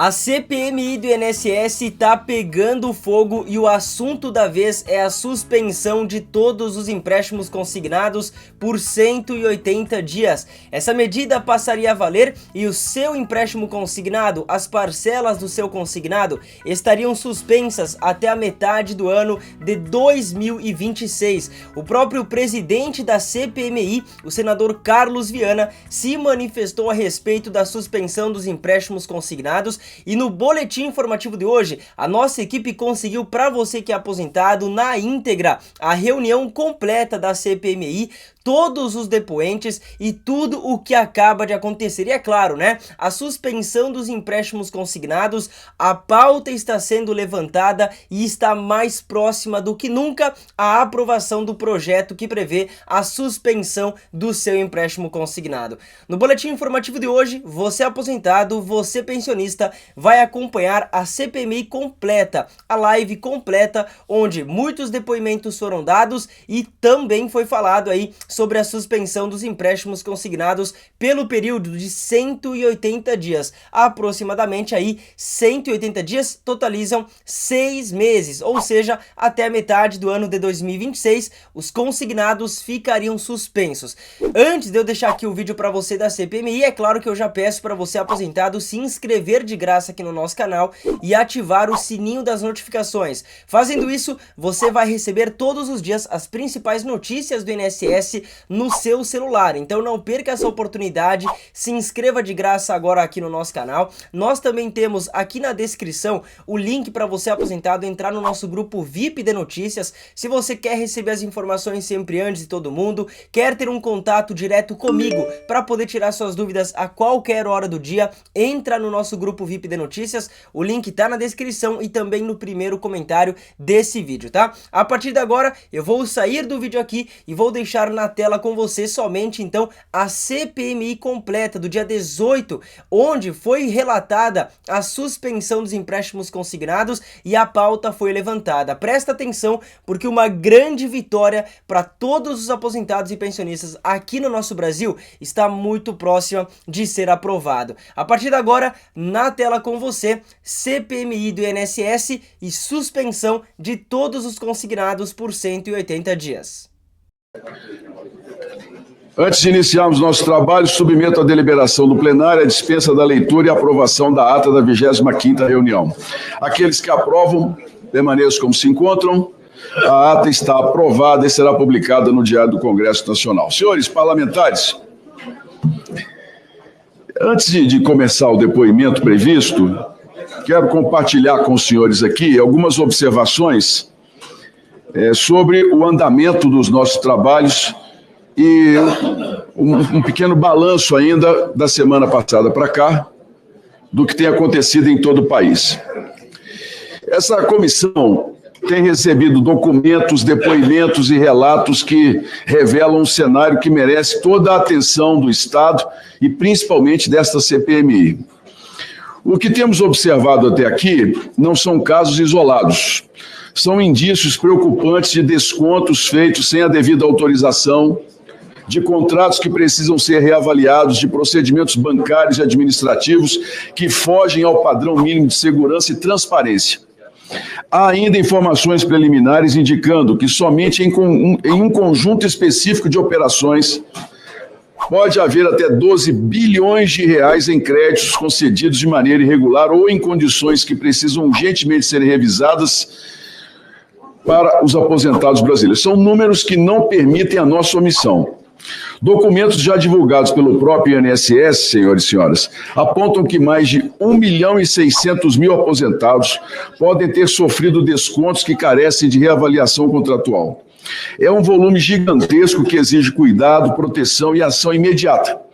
A CPMI do INSS tá pegando fogo e o assunto da vez é a suspensão de todos os empréstimos consignados por 180 dias. Essa medida passaria a valer e o seu empréstimo consignado, as parcelas do seu consignado, estariam suspensas até a metade do ano de 2026. O próprio presidente da CPMI, o senador Carlos Viana, se manifestou a respeito da suspensão dos empréstimos consignados. E no boletim informativo de hoje, a nossa equipe conseguiu para você que é aposentado na íntegra a reunião completa da CPMI, todos os depoentes e tudo o que acaba de acontecer. E é claro, né? A suspensão dos empréstimos consignados, a pauta está sendo levantada e está mais próxima do que nunca a aprovação do projeto que prevê a suspensão do seu empréstimo consignado. No boletim informativo de hoje, você aposentado, você pensionista, vai acompanhar a CPMI completa, a live completa, onde muitos depoimentos foram dados e também foi falado aí sobre a suspensão dos empréstimos consignados pelo período de 180 dias. Aproximadamente aí 180 dias totalizam 6 meses, ou seja, até a metade do ano de 2026, os consignados ficariam suspensos. Antes de eu deixar aqui o vídeo para você da CPMI, é claro que eu já peço para você aposentado se inscrever de graça aqui no nosso canal e ativar o sininho das notificações. Fazendo isso, você vai receber todos os dias as principais notícias do INSS no seu celular. Então não perca essa oportunidade, se inscreva de graça agora aqui no nosso canal. Nós também temos aqui na descrição o link para você aposentado entrar no nosso grupo VIP de notícias. Se você quer receber as informações sempre antes de todo mundo, quer ter um contato direto comigo para poder tirar suas dúvidas a qualquer hora do dia, entra no nosso grupo VIP de notícias, o link tá na descrição e também no primeiro comentário desse vídeo, tá? A partir de agora eu vou sair do vídeo aqui e vou deixar na tela com você somente então a CPMI completa do dia 18, onde foi relatada a suspensão dos empréstimos consignados e a pauta foi levantada. Presta atenção porque uma grande vitória para todos os aposentados e pensionistas aqui no nosso Brasil está muito próxima de ser aprovado. A partir de agora, na tela com você, CPMI do INSS e suspensão de todos os consignados por 180 dias. Antes de iniciarmos nosso trabalho, submeto à deliberação do plenário a dispensa da leitura e aprovação da ata da 25ª reunião. Aqueles que aprovam, permaneçam como se encontram. A ata está aprovada e será publicada no Diário do Congresso Nacional. Senhores parlamentares, antes de começar o depoimento previsto, quero compartilhar com os senhores aqui algumas observações sobre o andamento dos nossos trabalhos e um pequeno balanço ainda da semana passada para cá, do que tem acontecido em todo o país. Essa comissão tem recebido documentos, depoimentos e relatos que revelam um cenário que merece toda a atenção do Estado e principalmente desta CPMI. O que temos observado até aqui não são casos isolados, são indícios preocupantes de descontos feitos sem a devida autorização, de contratos que precisam ser reavaliados, de procedimentos bancários e administrativos que fogem ao padrão mínimo de segurança e transparência. Há ainda informações preliminares indicando que somente em um conjunto específico de operações pode haver até 12 bilhões de reais em créditos concedidos de maneira irregular ou em condições que precisam urgentemente serem revisadas para os aposentados brasileiros. São números que não permitem a nossa omissão. Documentos já divulgados pelo próprio INSS, senhores e senhoras, apontam que mais de 1.600.000 aposentados podem ter sofrido descontos que carecem de reavaliação contratual. É um volume gigantesco que exige cuidado, proteção e ação imediata.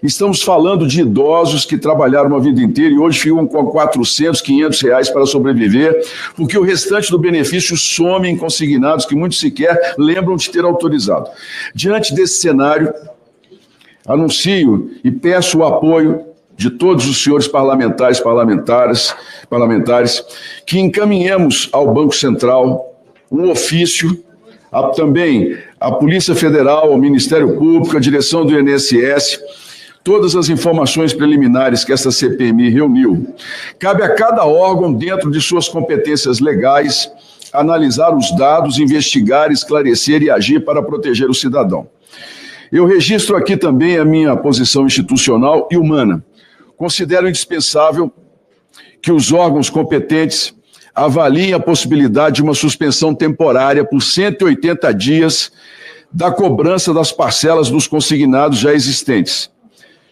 Estamos falando de idosos que trabalharam a vida inteira e hoje ficam com 400, 500 reais para sobreviver, porque o restante do benefício some em consignados que muitos sequer lembram de ter autorizado. Diante desse cenário, anuncio e peço o apoio de todos os senhores parlamentares que encaminhemos ao Banco Central um ofício, também à Polícia Federal, ao Ministério Público, à direção do INSS, todas as informações preliminares que essa CPMI reuniu. Cabe a cada órgão, dentro de suas competências legais, analisar os dados, investigar, esclarecer e agir para proteger o cidadão. Eu registro aqui também a minha posição institucional e humana. Considero indispensável que os órgãos competentes avaliem a possibilidade de uma suspensão temporária por 180 dias da cobrança das parcelas dos consignados já existentes.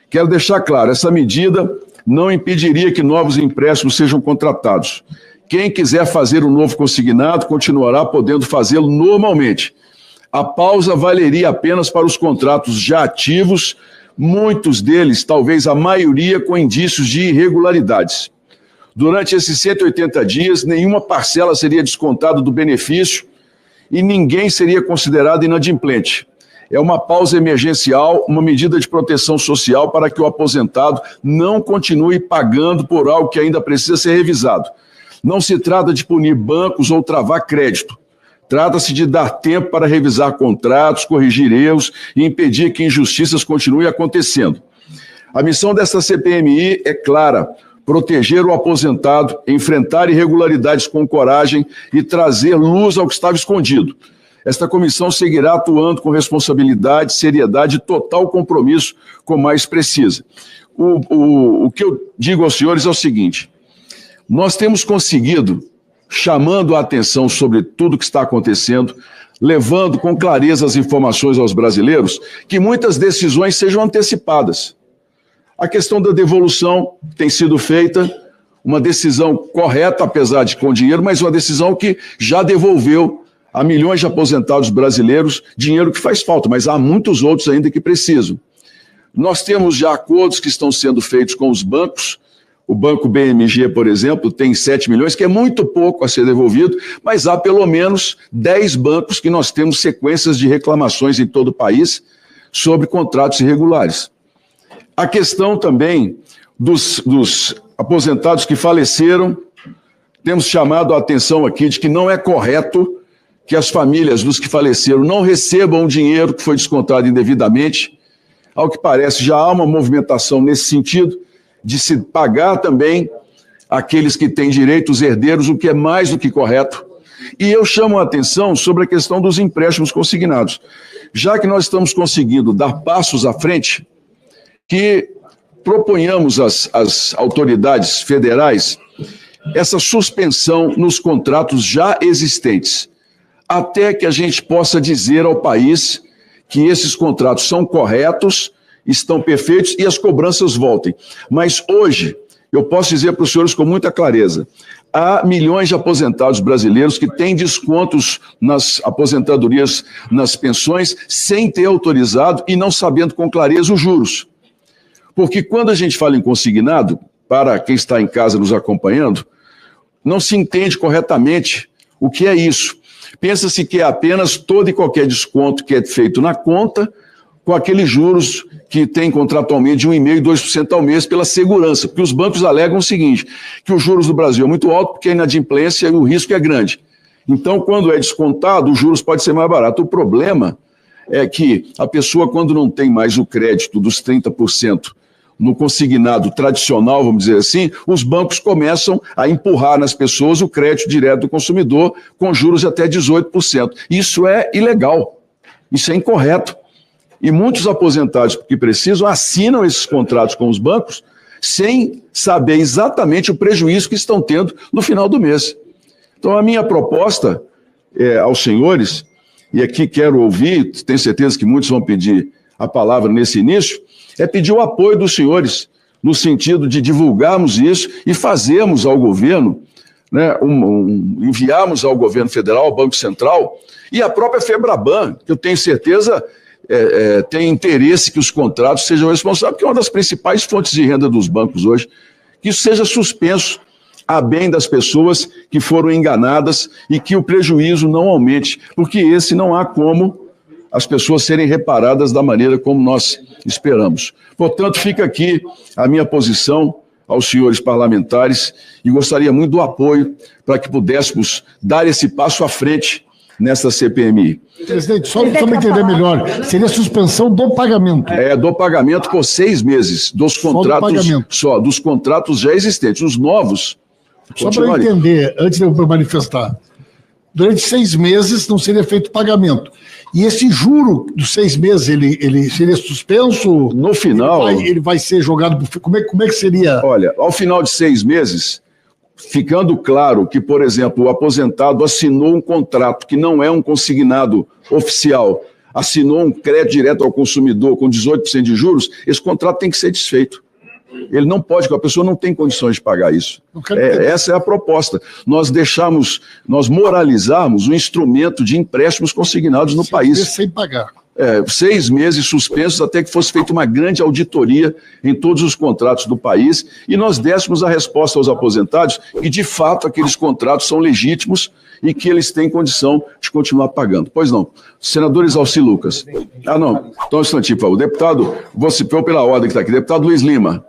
Quero deixar claro, essa medida não impediria que novos empréstimos sejam contratados. Quem quiser fazer um novo consignado continuará podendo fazê-lo normalmente. A pausa valeria apenas para os contratos já ativos, muitos deles, talvez a maioria, com indícios de irregularidades. Durante esses 180 dias, nenhuma parcela seria descontada do benefício e ninguém seria considerado inadimplente. É uma pausa emergencial, uma medida de proteção social para que o aposentado não continue pagando por algo que ainda precisa ser revisado. Não se trata de punir bancos ou travar crédito. Trata-se de dar tempo para revisar contratos, corrigir erros e impedir que injustiças continuem acontecendo. A missão desta CPMI é clara: proteger o aposentado, enfrentar irregularidades com coragem e trazer luz ao que estava escondido. Esta comissão seguirá atuando com responsabilidade, seriedade e total compromisso com mais precisa. O que eu digo aos senhores é o seguinte: nós temos conseguido, chamando a atenção sobre tudo o que está acontecendo, levando com clareza as informações aos brasileiros, que muitas decisões sejam antecipadas. A questão da devolução tem sido feita, uma decisão correta, apesar de com dinheiro, mas uma decisão que já devolveu a milhões de aposentados brasileiros dinheiro que faz falta, mas há muitos outros ainda que precisam. Nós temos já acordos que estão sendo feitos com os bancos. O Banco BMG, por exemplo, tem 7 milhões, que é muito pouco a ser devolvido, mas há pelo menos 10 bancos que nós temos sequências de reclamações em todo o país sobre contratos irregulares. A questão também dos aposentados que faleceram, temos chamado a atenção aqui de que não é correto que as famílias dos que faleceram não recebam o dinheiro que foi descontado indevidamente. Ao que parece, já há uma movimentação nesse sentido, de se pagar também aqueles que têm direito, os herdeiros, o que é mais do que correto. E eu chamo a atenção sobre a questão dos empréstimos consignados. Já que nós estamos conseguindo dar passos à frente, que proponhamos às autoridades federais essa suspensão nos contratos já existentes, até que a gente possa dizer ao país que esses contratos são corretos, estão perfeitos e as cobranças voltem. Mas hoje, eu posso dizer para os senhores com muita clareza, há milhões de aposentados brasileiros que têm descontos nas aposentadorias, nas pensões, sem ter autorizado e não sabendo com clareza os juros. Porque quando a gente fala em consignado, para quem está em casa nos acompanhando, não se entende corretamente o que é isso. Pensa-se que é apenas todo e qualquer desconto que é feito na conta, com aqueles juros que tem contratualmente de 1,5% e 2% ao mês pela segurança, porque os bancos alegam o seguinte, que os juros do Brasil é muito alto porque a inadimplência e o risco é grande. Então, quando é descontado, os juros podem ser mais baratos. O problema é que a pessoa, quando não tem mais o crédito dos 30% no consignado tradicional, vamos dizer assim, os bancos começam a empurrar nas pessoas o crédito direto do consumidor com juros de até 18%. Isso é ilegal, isso é incorreto. E muitos aposentados que precisam assinam esses contratos com os bancos sem saber exatamente o prejuízo que estão tendo no final do mês. Então, a minha proposta aos senhores, e aqui quero ouvir, tenho certeza que muitos vão pedir a palavra nesse início, é pedir o apoio dos senhores, no sentido de divulgarmos isso e fazermos ao governo, né, enviarmos ao governo federal, ao Banco Central, e a própria FEBRABAN, que eu tenho certeza tem interesse que os contratos sejam responsáveis, porque é uma das principais fontes de renda dos bancos hoje, que isso seja suspenso a bem das pessoas que foram enganadas e que o prejuízo não aumente, porque esse não há como as pessoas serem reparadas da maneira como nós esperamos. Portanto, fica aqui a minha posição aos senhores parlamentares e gostaria muito do apoio para que pudéssemos dar esse passo à frente nessa CPMI. Presidente, só para entender melhor, seria suspensão do pagamento. Do pagamento por 6 meses, dos contratos já existentes. Os novos, só para entender, antes de eu manifestar, durante 6 meses não seria feito pagamento. E esse juro dos 6 meses, ele seria suspenso? No final... Ele vai ser jogado... Como é que seria? Olha, ao final de 6 meses, ficando claro que, por exemplo, o aposentado assinou um contrato que não é um consignado oficial, assinou um crédito direto ao consumidor com 18% de juros, esse contrato tem que ser desfeito. Ele não pode, porque a pessoa não tem condições de pagar isso. Essa é a proposta. Nós moralizarmos o instrumento de empréstimos consignados no país. Sem pagar. 6 meses suspensos até que fosse feita uma grande auditoria em todos os contratos do país e nós dessemos a resposta aos aposentados que, de fato, aqueles contratos são legítimos e que eles têm condição de continuar pagando. Pois não. Senador Exalci Lucas. Não. Então, um instantinho, por favor. Deputado, vou pela ordem que está aqui. Deputado Luiz Lima.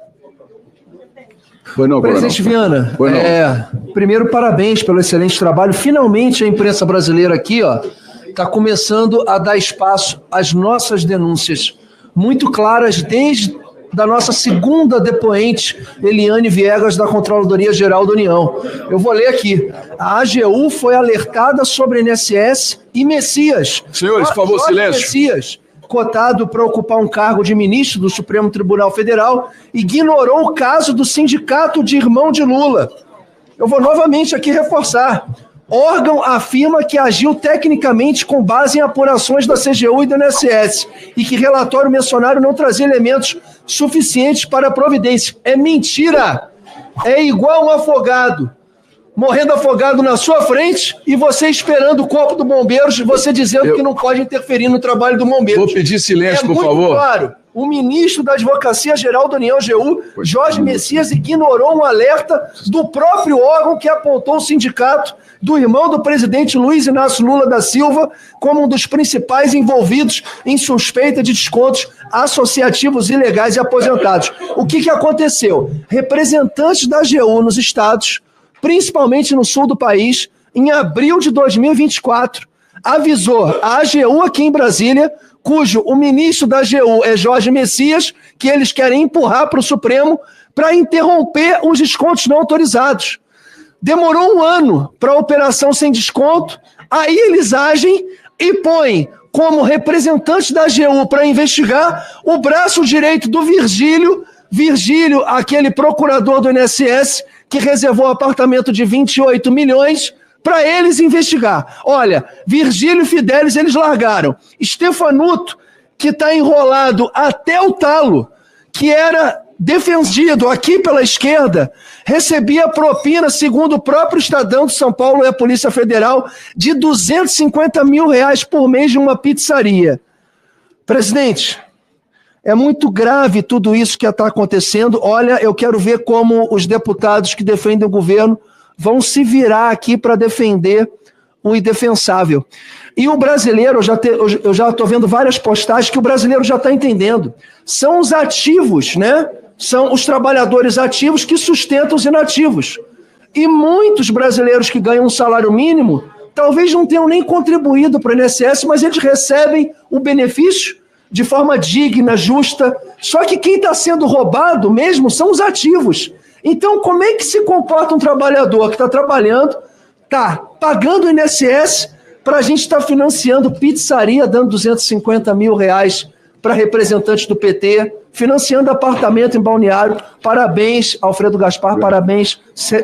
Foi não, Presidente Viana, primeiro, parabéns pelo excelente trabalho. Finalmente, a imprensa brasileira aqui, está começando a dar espaço às nossas denúncias muito claras desde da nossa segunda depoente, Eliane Viegas, da Controladoria Geral da União. Eu vou ler aqui. A AGU foi alertada sobre INSS e Messias. Senhores, por favor, silêncio. Messias, cotado para ocupar um cargo de ministro do Supremo Tribunal Federal, ignorou o caso do sindicato de irmão de Lula. Eu vou novamente aqui reforçar. Órgão afirma que agiu tecnicamente com base em apurações da CGU e do INSS e que relatório mencionário não trazia elementos suficientes para a providência. É mentira! É igual um afogado, morrendo afogado na sua frente e você esperando o corpo do bombeiro, você dizendo que não pode interferir no trabalho do bombeiro. Vou pedir silêncio, por favor. É muito claro. O ministro da Advocacia Geral da União, AGU, Jorge Messias, ignorou um alerta do próprio órgão que apontou o sindicato do irmão do presidente Luiz Inácio Lula da Silva como um dos principais envolvidos em suspeita de descontos associativos ilegais e aposentados. O que aconteceu? Representantes da AGU nos estados, principalmente no sul do país, em abril de 2024, avisou a AGU aqui em Brasília, cujo o ministro da AGU é Jorge Messias, que eles querem empurrar para o Supremo para interromper os descontos não autorizados. Demorou 1 ano para a operação sem desconto, aí eles agem e põem como representante da AGU para investigar o braço direito do Virgílio, aquele procurador do INSS, que reservou um apartamento de 28 milhões para eles investigar. Olha, Virgílio e Fidelis eles largaram. Stefanuto, que está enrolado até o talo, que era defendido aqui pela esquerda, recebia propina, segundo o próprio Estadão de São Paulo e a Polícia Federal, de R$250 mil por mês de uma pizzaria. Presidente, é muito grave tudo isso que está acontecendo. Olha, eu quero ver como os deputados que defendem o governo vão se virar aqui para defender o indefensável. E o brasileiro, eu já estou vendo várias postagens que o brasileiro já está entendendo. São os ativos, né? São os trabalhadores ativos que sustentam os inativos. E muitos brasileiros que ganham um salário mínimo talvez não tenham nem contribuído para o INSS, mas eles recebem o benefício de forma digna, justa. Só que quem está sendo roubado mesmo são os ativos. Então, como é que se comporta um trabalhador que está trabalhando, está pagando o INSS para a gente estar financiando pizzaria, dando R$250 mil para representantes do PT, financiando apartamento em Balneário? Parabéns, Alfredo Gaspar, parabéns,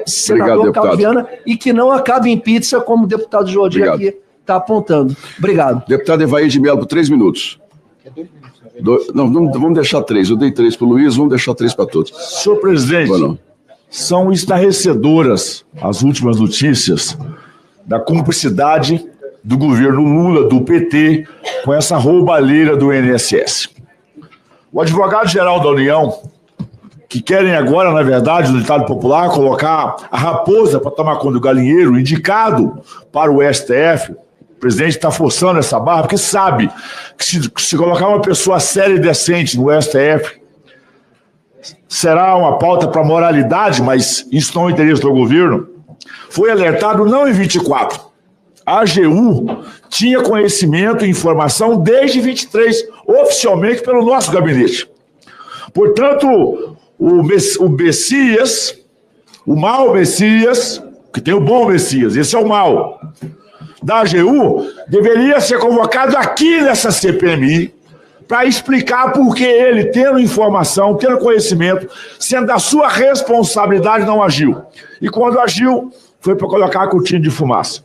senador Carlos Viana, e que não acabe em pizza, como o deputado Jordi aqui está apontando. Obrigado. Deputado Evair de Mello, por 3 minutos. Não, vamos deixar 3. Eu dei 3 para o Luiz, vamos deixar 3 para todos. Senhor presidente, são estarrecedoras as últimas notícias da cumplicidade do governo Lula, do PT, com essa roubalheira do INSS. O advogado-geral da União, que querem agora, na verdade, no ditado popular, colocar a raposa para tomar conta do galinheiro, indicado para o STF, o presidente está forçando essa barra, porque sabe que se colocar uma pessoa séria e decente no STF, será uma pauta para moralidade, mas isso não é interesse do governo. Foi alertado não em 24, a AGU tinha conhecimento e informação desde 23, oficialmente pelo nosso gabinete. Portanto, o Messias, o mau Messias, que tem o bom Messias, esse é o mau, da AGU, deveria ser convocado aqui nessa CPMI para explicar por que ele, tendo informação, tendo conhecimento, sendo da sua responsabilidade, não agiu. E quando agiu, foi para colocar a cortina de fumaça.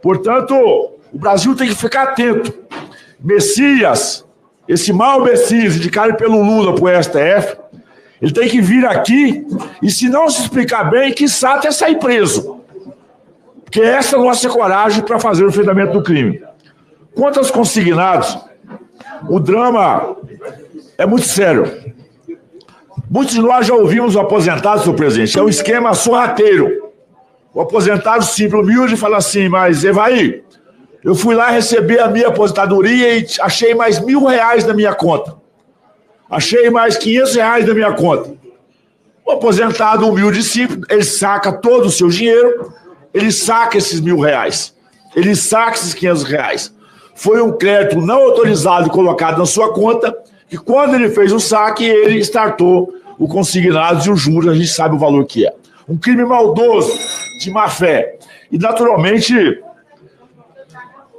Portanto, o Brasil tem que ficar atento. Messias, esse mau Messias, indicado pelo Lula para o STF, ele tem que vir aqui e, se não se explicar bem, quiçá até sair preso. Porque essa é a nossa coragem para fazer o enfrentamento do crime. Quanto aos consignados, o drama é muito sério. Muitos de nós já ouvimos o aposentado, senhor presidente, é um esquema sorrateiro. O aposentado simples, humilde, fala assim, mas Evaí, eu fui lá receber a minha aposentadoria e achei mais R$1.000 na minha conta. Achei mais R$500 na minha conta. O aposentado humilde e simples, ele saca todo o seu dinheiro, ele saca esses R$1.000, ele saca esses R$500. Foi um crédito não autorizado colocado na sua conta, que quando ele fez o saque, ele startou o consignado e os juros, a gente sabe o valor que é. Um crime maldoso, de má fé. E, naturalmente,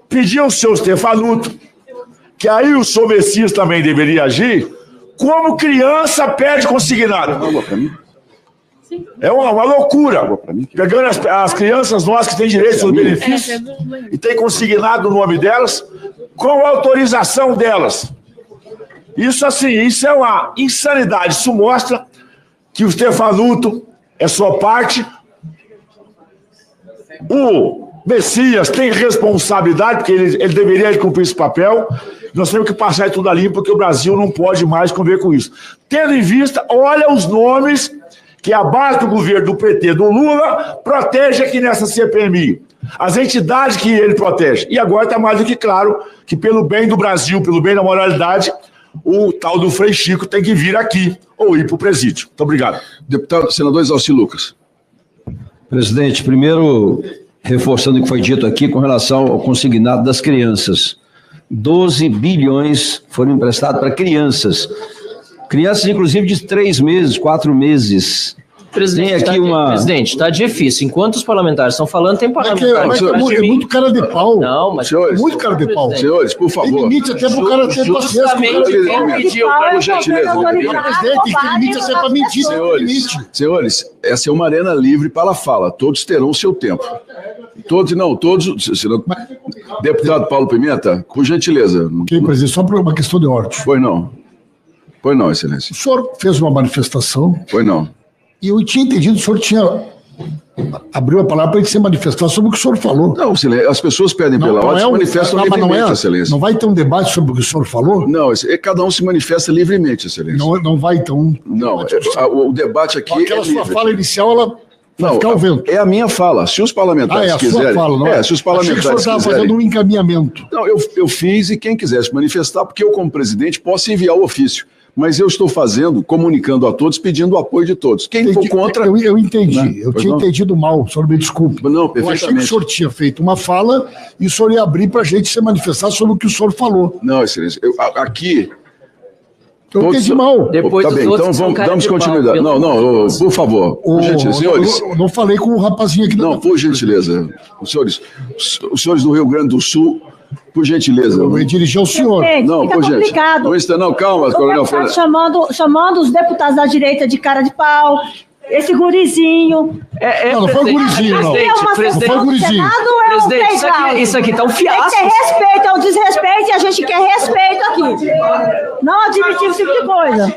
pedir ao senhor Stefanuto, que aí o senhor Messias também deveria agir, como criança perde consignado. É uma loucura. Pegando as crianças nossas que têm direito aos benefícios e tem consignado o nome delas, com a autorização delas. Isso, assim, isso é uma insanidade. Isso mostra que o Stefanuto é sua parte. O Messias tem responsabilidade, porque ele deveria cumprir esse papel. Nós temos que passar tudo ali, porque o Brasil não pode mais conviver com isso. Tendo em vista, olha os nomes que a base do governo do PT, do Lula, protege aqui nessa CPMI. As entidades que ele protege. E agora está mais do que claro que, pelo bem do Brasil, pelo bem da moralidade, o tal do Frei Chico tem que vir aqui ou ir para o presídio. Muito obrigado. Deputado, senador Exalci Lucas. Presidente, primeiro, reforçando o que foi dito aqui com relação ao consignado das crianças. 12 bilhões foram emprestados para crianças. Crianças, inclusive, de 3 meses, 4 meses. Presidente, tem aqui presidente, está difícil. Enquanto os parlamentares estão falando, tem parlamentares. É muito cara de pau. Não, mas... Senhores, muito cara de pau. Senhores, por favor. Tem limite até para o cara ter paciência. Por gentileza. Presidente, tem limite até para mentir. Senhores, essa é uma arena livre para a fala. Todos terão o seu tempo. Todos. Deputado Paulo Pimenta, por gentileza. Ok, presidente, só por uma questão de ordem. Pois não, excelência. O senhor fez uma manifestação. Pois não. E eu tinha entendido, o senhor abriu a palavra para ele se manifestar sobre o que o senhor falou. Não, as pessoas pedem pela ordem, se manifestam livremente, excelência. Não vai ter um debate sobre o que o senhor falou? Não, cada um se manifesta livremente, excelência. Não vai, então... Não, o debate aqui aquela é livre. sua fala inicial, ela vai ficar ao vento. É a minha fala. Se os parlamentares quiserem... Sua fala, não é? Se os parlamentares quiserem... Achei que o senhor estava fazendo um encaminhamento. Não, eu fiz e quem quiser se manifestar, porque eu, como presidente, posso enviar o ofício. Mas eu estou comunicando a todos, pedindo o apoio de todos. Quem for contra... Eu entendi. Né? Eu tinha entendido mal, o senhor me desculpe. Não, eu achei que o senhor tinha feito uma fala e o senhor ia abrir para a gente se manifestar sobre o que o senhor falou. Não, excelência. Eu entendi mal. Depois tá bem, então damos continuidade. Não, por favor. Por gentileza, senhores. Eu não falei com o rapazinho aqui. Não, por gentileza. Os senhores do Rio Grande do Sul... Por gentileza. Eu vou dirigir ao senhor. Não, por gentileza. Não, calma, Coronel Fernando. Chamando os deputados da direita de cara de pau, esse gurizinho. Não foi gurizinho, não. Não foi gurizinho. Presidente, isso aqui tá um fiasco. Tem que ter respeito, é um desrespeito e a gente quer respeito aqui. Não admitir esse tipo de coisa.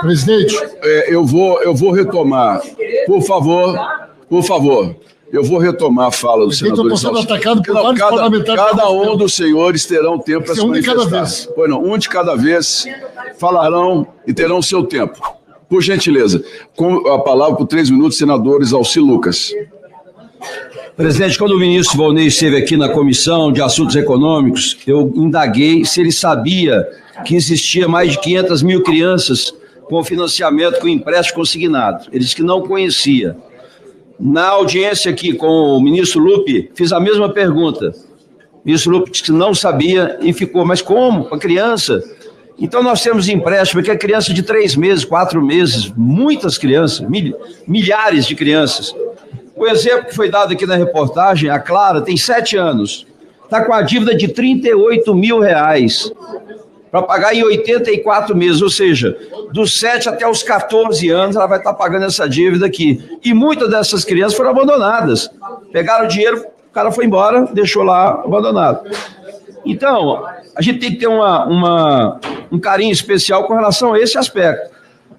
Presidente. Eu vou retomar. Por favor. Eu vou retomar a fala do senador. Estou sendo atacado por vários parlamentares. Cada um dos senhores terão tempo para se manifestar. Um de cada vez. Pois não, um de cada vez falarão e terão seu tempo. Por gentileza. Com a palavra por 3 minutos, senador Exalci Lucas. Presidente, quando o ministro Volney esteve aqui na Comissão de Assuntos Econômicos, eu indaguei se ele sabia que existia mais de 500 mil crianças com financiamento com empréstimo consignado. Ele disse que não conhecia. Na audiência aqui com o ministro Lupe, fiz a mesma pergunta. O ministro Lupe disse que não sabia e ficou, mas como? Com a criança? Então nós temos empréstimo que é criança de 3 meses, 4 meses, muitas crianças, milhares de crianças. O exemplo que foi dado aqui na reportagem, a Clara tem 7 anos, está com a dívida de R$38 mil para pagar em 84 meses, ou seja, dos 7 até os 14 anos ela vai estar pagando essa dívida aqui. E muitas dessas crianças foram abandonadas. Pegaram o dinheiro, o cara foi embora, deixou lá abandonado. Então, a gente tem que ter um carinho especial com relação a esse aspecto.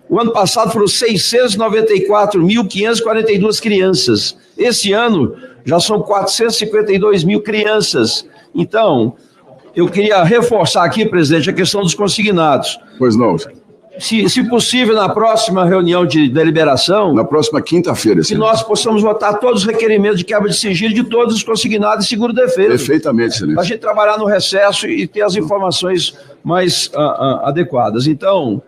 O ano passado foram 694.542 crianças. Esse ano já são 452 mil crianças. Então, eu queria reforçar aqui, presidente, a questão dos consignados. Pois não. Se possível, na próxima reunião de deliberação... Na próxima quinta-feira, que nós possamos votar todos os requerimentos de quebra de sigilo de todos os consignados e seguro-defesa. Perfeitamente, excelente. Para a gente trabalhar no recesso e ter as informações mais adequadas. Então,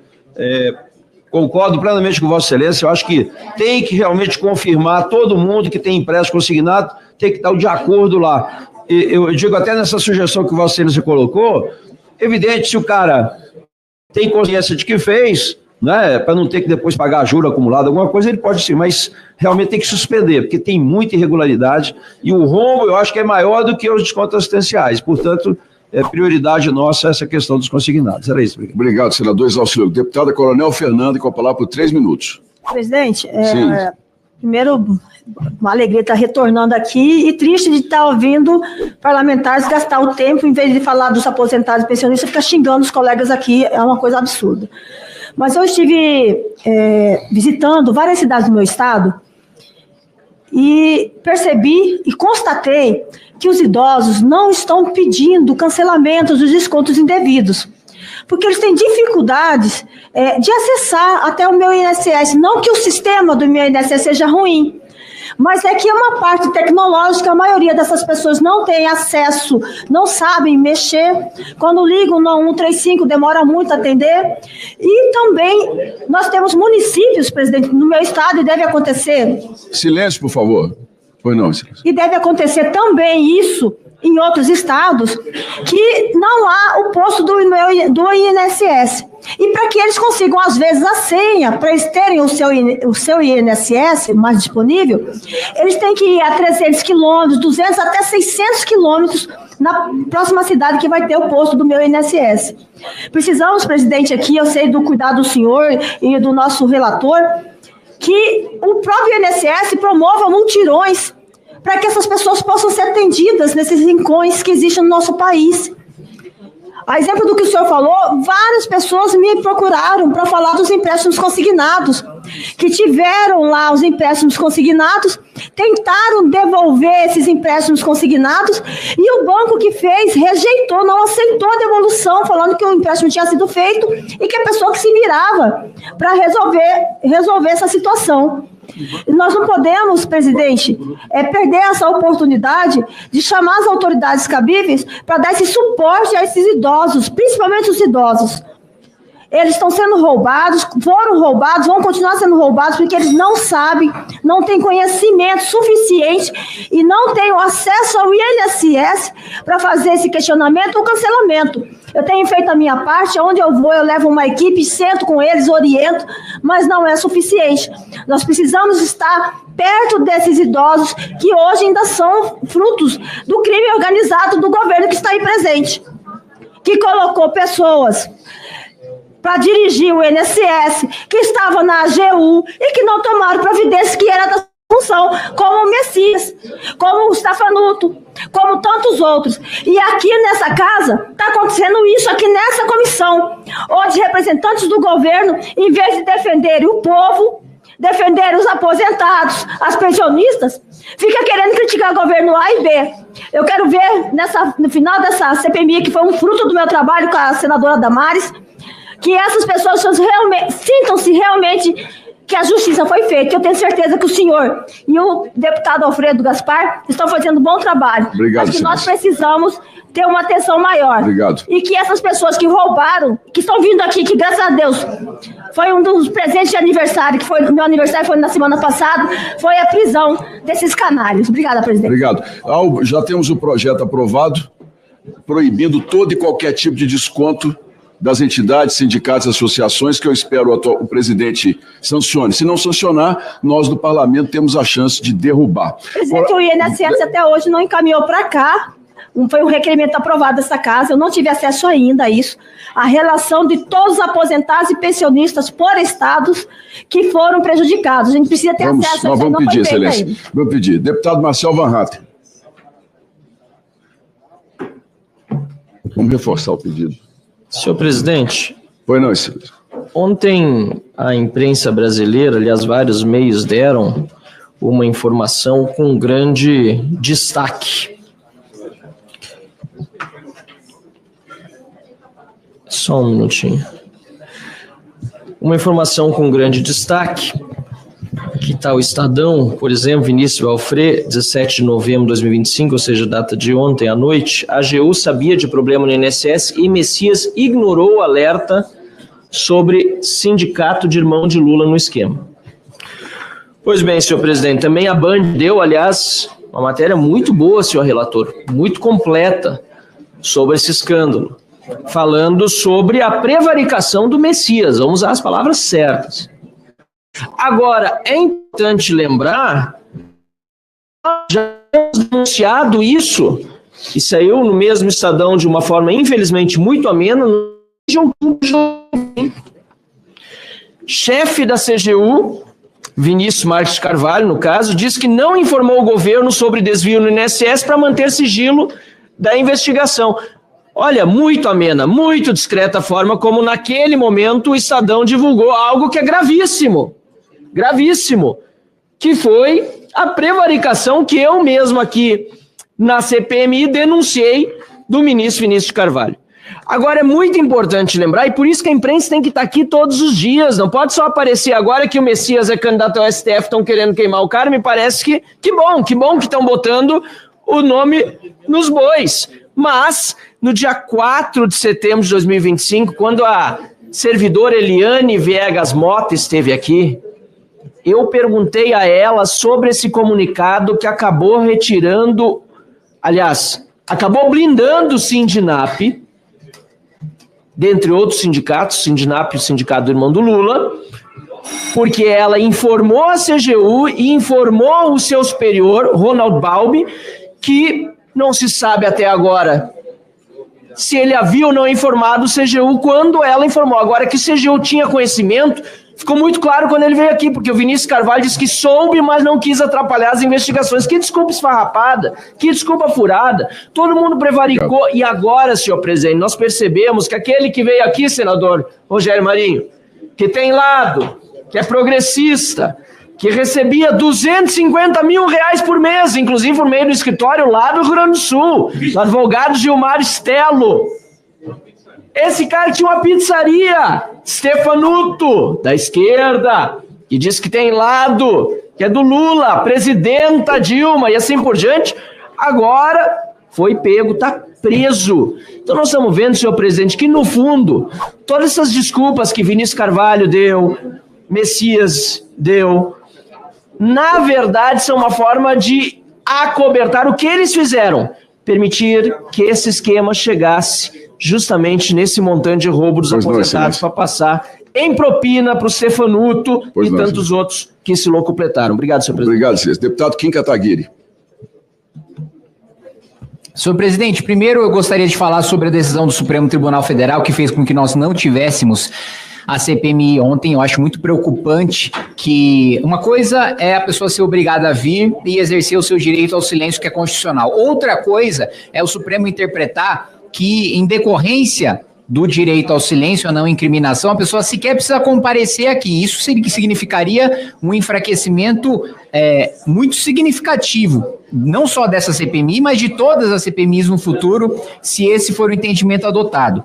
concordo plenamente com Vossa Excelência, eu acho que tem que realmente confirmar todo mundo que tem empréstimo consignado, tem que estar de acordo lá. Eu digo até nessa sugestão que Vossa Excelência colocou, evidente, se o cara tem consciência de que fez, né, para não ter que depois pagar juro acumulado, alguma coisa, ele pode sim, mas realmente tem que suspender, porque tem muita irregularidade e o rombo eu acho que é maior do que os descontos assistenciais, portanto, é prioridade nossa essa questão dos consignados. Era isso. Obrigado, senador Exausto. Deputada Coronel Fernando, com a palavra por 3 minutos. Presidente, primeiro, uma alegria estar retornando aqui e triste de estar ouvindo parlamentares gastar o tempo, em vez de falar dos aposentados e pensionistas, ficar xingando os colegas aqui, é uma coisa absurda. Mas eu estive visitando várias cidades do meu estado e percebi e constatei que os idosos não estão pedindo cancelamentos dos descontos indevidos, porque eles têm dificuldades de acessar até o meu INSS. Não que o sistema do meu INSS seja ruim, mas é que é uma parte tecnológica, a maioria dessas pessoas não tem acesso, não sabem mexer. Quando ligam no 135, demora muito a atender. E também nós temos municípios, presidente, no meu estado, e deve acontecer... Silêncio, por favor. Pois não, silêncio. E deve acontecer também isso em outros estados, que não há o posto do INSS. E para que eles consigam, às vezes, a senha, para eles terem o seu INSS mais disponível, eles têm que ir a 300 quilômetros, 200 até 600 quilômetros na próxima cidade que vai ter o posto do meu INSS. Precisamos, presidente, aqui, eu sei do cuidado do senhor e do nosso relator, que o próprio INSS promova multirões para que essas pessoas possam ser atendidas nesses rincões que existem no nosso país. A exemplo do que o senhor falou, várias pessoas me procuraram para falar dos empréstimos consignados, que tiveram lá os empréstimos consignados, tentaram devolver esses empréstimos consignados e o banco que fez rejeitou, não aceitou a devolução, falando que o empréstimo tinha sido feito e que a pessoa que se virava para resolver essa situação. Nós não podemos, presidente, perder essa oportunidade de chamar as autoridades cabíveis para dar esse suporte a esses idosos, principalmente os idosos. Eles estão sendo roubados, foram roubados, vão continuar sendo roubados porque eles não sabem, não têm conhecimento suficiente e não têm o acesso ao INSS para fazer esse questionamento ou cancelamento. Eu tenho feito a minha parte, onde eu vou, eu levo uma equipe, sento com eles, oriento, mas não é suficiente. Nós precisamos estar perto desses idosos que hoje ainda são frutos do crime organizado do governo que está aí presente, que colocou pessoas para dirigir o INSS, que estava na AGU e que não tomaram providência que era da função, como o Messias, como o Stefanuto, como tantos outros. E aqui nessa casa está acontecendo isso, aqui nessa comissão, onde representantes do governo, em vez de defenderem o povo, defenderem os aposentados, as pensionistas, fica querendo criticar o governo A e B. Eu quero ver no final dessa CPMI, que foi um fruto do meu trabalho com a senadora Damares, que essas pessoas sintam-se realmente que a justiça foi feita. Eu tenho certeza que o senhor e o deputado Alfredo Gaspar estão fazendo um bom trabalho. Obrigado, mas que senhor. nós precisamos ter uma atenção maior. Obrigado. E que essas pessoas que roubaram, que estão vindo aqui, que graças a Deus foi um dos presentes de aniversário, que foi meu aniversário foi na semana passada, foi a prisão desses canalhas. Obrigada, presidente. Obrigado. Já temos o projeto aprovado, proibindo todo e qualquer tipo de desconto das entidades, sindicatos, associações, que eu espero o presidente sancione. Se não sancionar, nós do parlamento temos a chance de derrubar. Presidente, o INSS até hoje não encaminhou para cá. Foi um requerimento aprovado dessa casa, eu não tive acesso ainda a isso, a relação de todos os aposentados e pensionistas por estados que foram prejudicados. A gente precisa ter acesso a isso. Nós vamos pedir, excelência. Vamos pedir. Deputado Marcel Van Hatten. Vamos reforçar o pedido. Senhor presidente. Pois não, excelência. Ontem a imprensa brasileira, aliás, vários meios deram uma informação com grande destaque. Só um minutinho. Uma informação com grande destaque, que está o Estadão, por exemplo, Vinícius Alfredo, 17 de novembro de 2025, ou seja, data de ontem à noite, a AGU sabia de problema no INSS e Messias ignorou o alerta sobre sindicato de irmão de Lula no esquema. Pois bem, senhor presidente, também a Band deu, aliás, uma matéria muito boa, senhor relator, muito completa sobre esse escândalo, falando sobre a prevaricação do Messias, vamos usar as palavras certas. Agora, é importante lembrar, já temos denunciado isso, e saiu no mesmo Estadão de uma forma, infelizmente, muito amena, no chefe da CGU, Vinícius Marques Carvalho, no caso, diz que não informou o governo sobre desvio no INSS para manter sigilo da investigação. Olha, muito amena, muito discreta a forma como naquele momento o Estadão divulgou algo que é gravíssimo, que foi a prevaricação que eu mesmo aqui na CPMI denunciei do ministro Vinícius de Carvalho. Agora é muito importante lembrar, e por isso que a imprensa tem que estar aqui todos os dias, não pode só aparecer agora que o Messias é candidato ao STF, estão querendo queimar o cara, me parece que bom que estão botando o nome nos bois. Mas, no dia 4 de setembro de 2025, quando a servidora Eliane Viegas Mota esteve aqui, eu perguntei a ela sobre esse comunicado que acabou retirando, aliás, acabou blindando o Sindinap, dentre outros sindicatos, o Sindinap e o Sindicato do Irmão do Lula, porque ela informou a CGU e informou o seu superior, Ronald Balbi, que não se sabe até agora se ele havia ou não informado o CGU quando ela informou. Agora que o CGU tinha conhecimento, ficou muito claro quando ele veio aqui, porque o Vinícius Carvalho disse que soube, mas não quis atrapalhar as investigações. Que desculpa esfarrapada, que desculpa furada. Todo mundo prevaricou. E agora, senhor presidente, nós percebemos que aquele que veio aqui, senador Rogério Marinho, que tem lado, que é progressista, que recebia 250 mil reais por mês, inclusive por meio do escritório lá do Rio Grande do Sul, do advogado Gilmar Stelo. Esse cara tinha uma pizzaria, Stefanuto, da esquerda, que diz que tem lado, que é do Lula, presidenta Dilma e assim por diante. Agora foi pego, está preso. Então nós estamos vendo, senhor presidente, que no fundo, todas essas desculpas que Vinícius Carvalho deu, Messias deu, na verdade são uma forma de acobertar o que eles fizeram, permitir que esse esquema chegasse justamente nesse montante de roubo dos aposentados para passar em propina para o Stefanuto e tantos outros que se locupletaram. Obrigado, senhor presidente. Obrigado, senhor. Deputado Kim Kataguiri. Senhor presidente, primeiro eu gostaria de falar sobre a decisão do Supremo Tribunal Federal que fez com que nós não tivéssemos a CPMI ontem. Eu acho muito preocupante que uma coisa é a pessoa ser obrigada a vir e exercer o seu direito ao silêncio, que é constitucional. Outra coisa é o Supremo interpretar que, em decorrência do direito ao silêncio, a não incriminação, a pessoa sequer precisa comparecer aqui. Isso significaria um enfraquecimento muito significativo não só dessa CPMI, mas de todas as CPMIs no futuro, se esse for o entendimento adotado.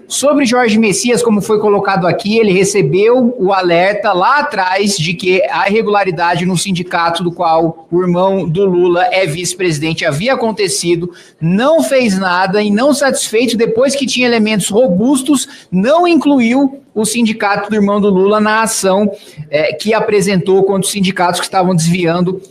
Sobre Jorge Messias, como foi colocado aqui, ele recebeu o alerta lá atrás de que a irregularidade no sindicato do qual o irmão do Lula é vice-presidente havia acontecido, não fez nada e não satisfeito, depois que tinha elementos robustos, não incluiu o sindicato do irmão do Lula na ação que apresentou contra os sindicatos que estavam desviando,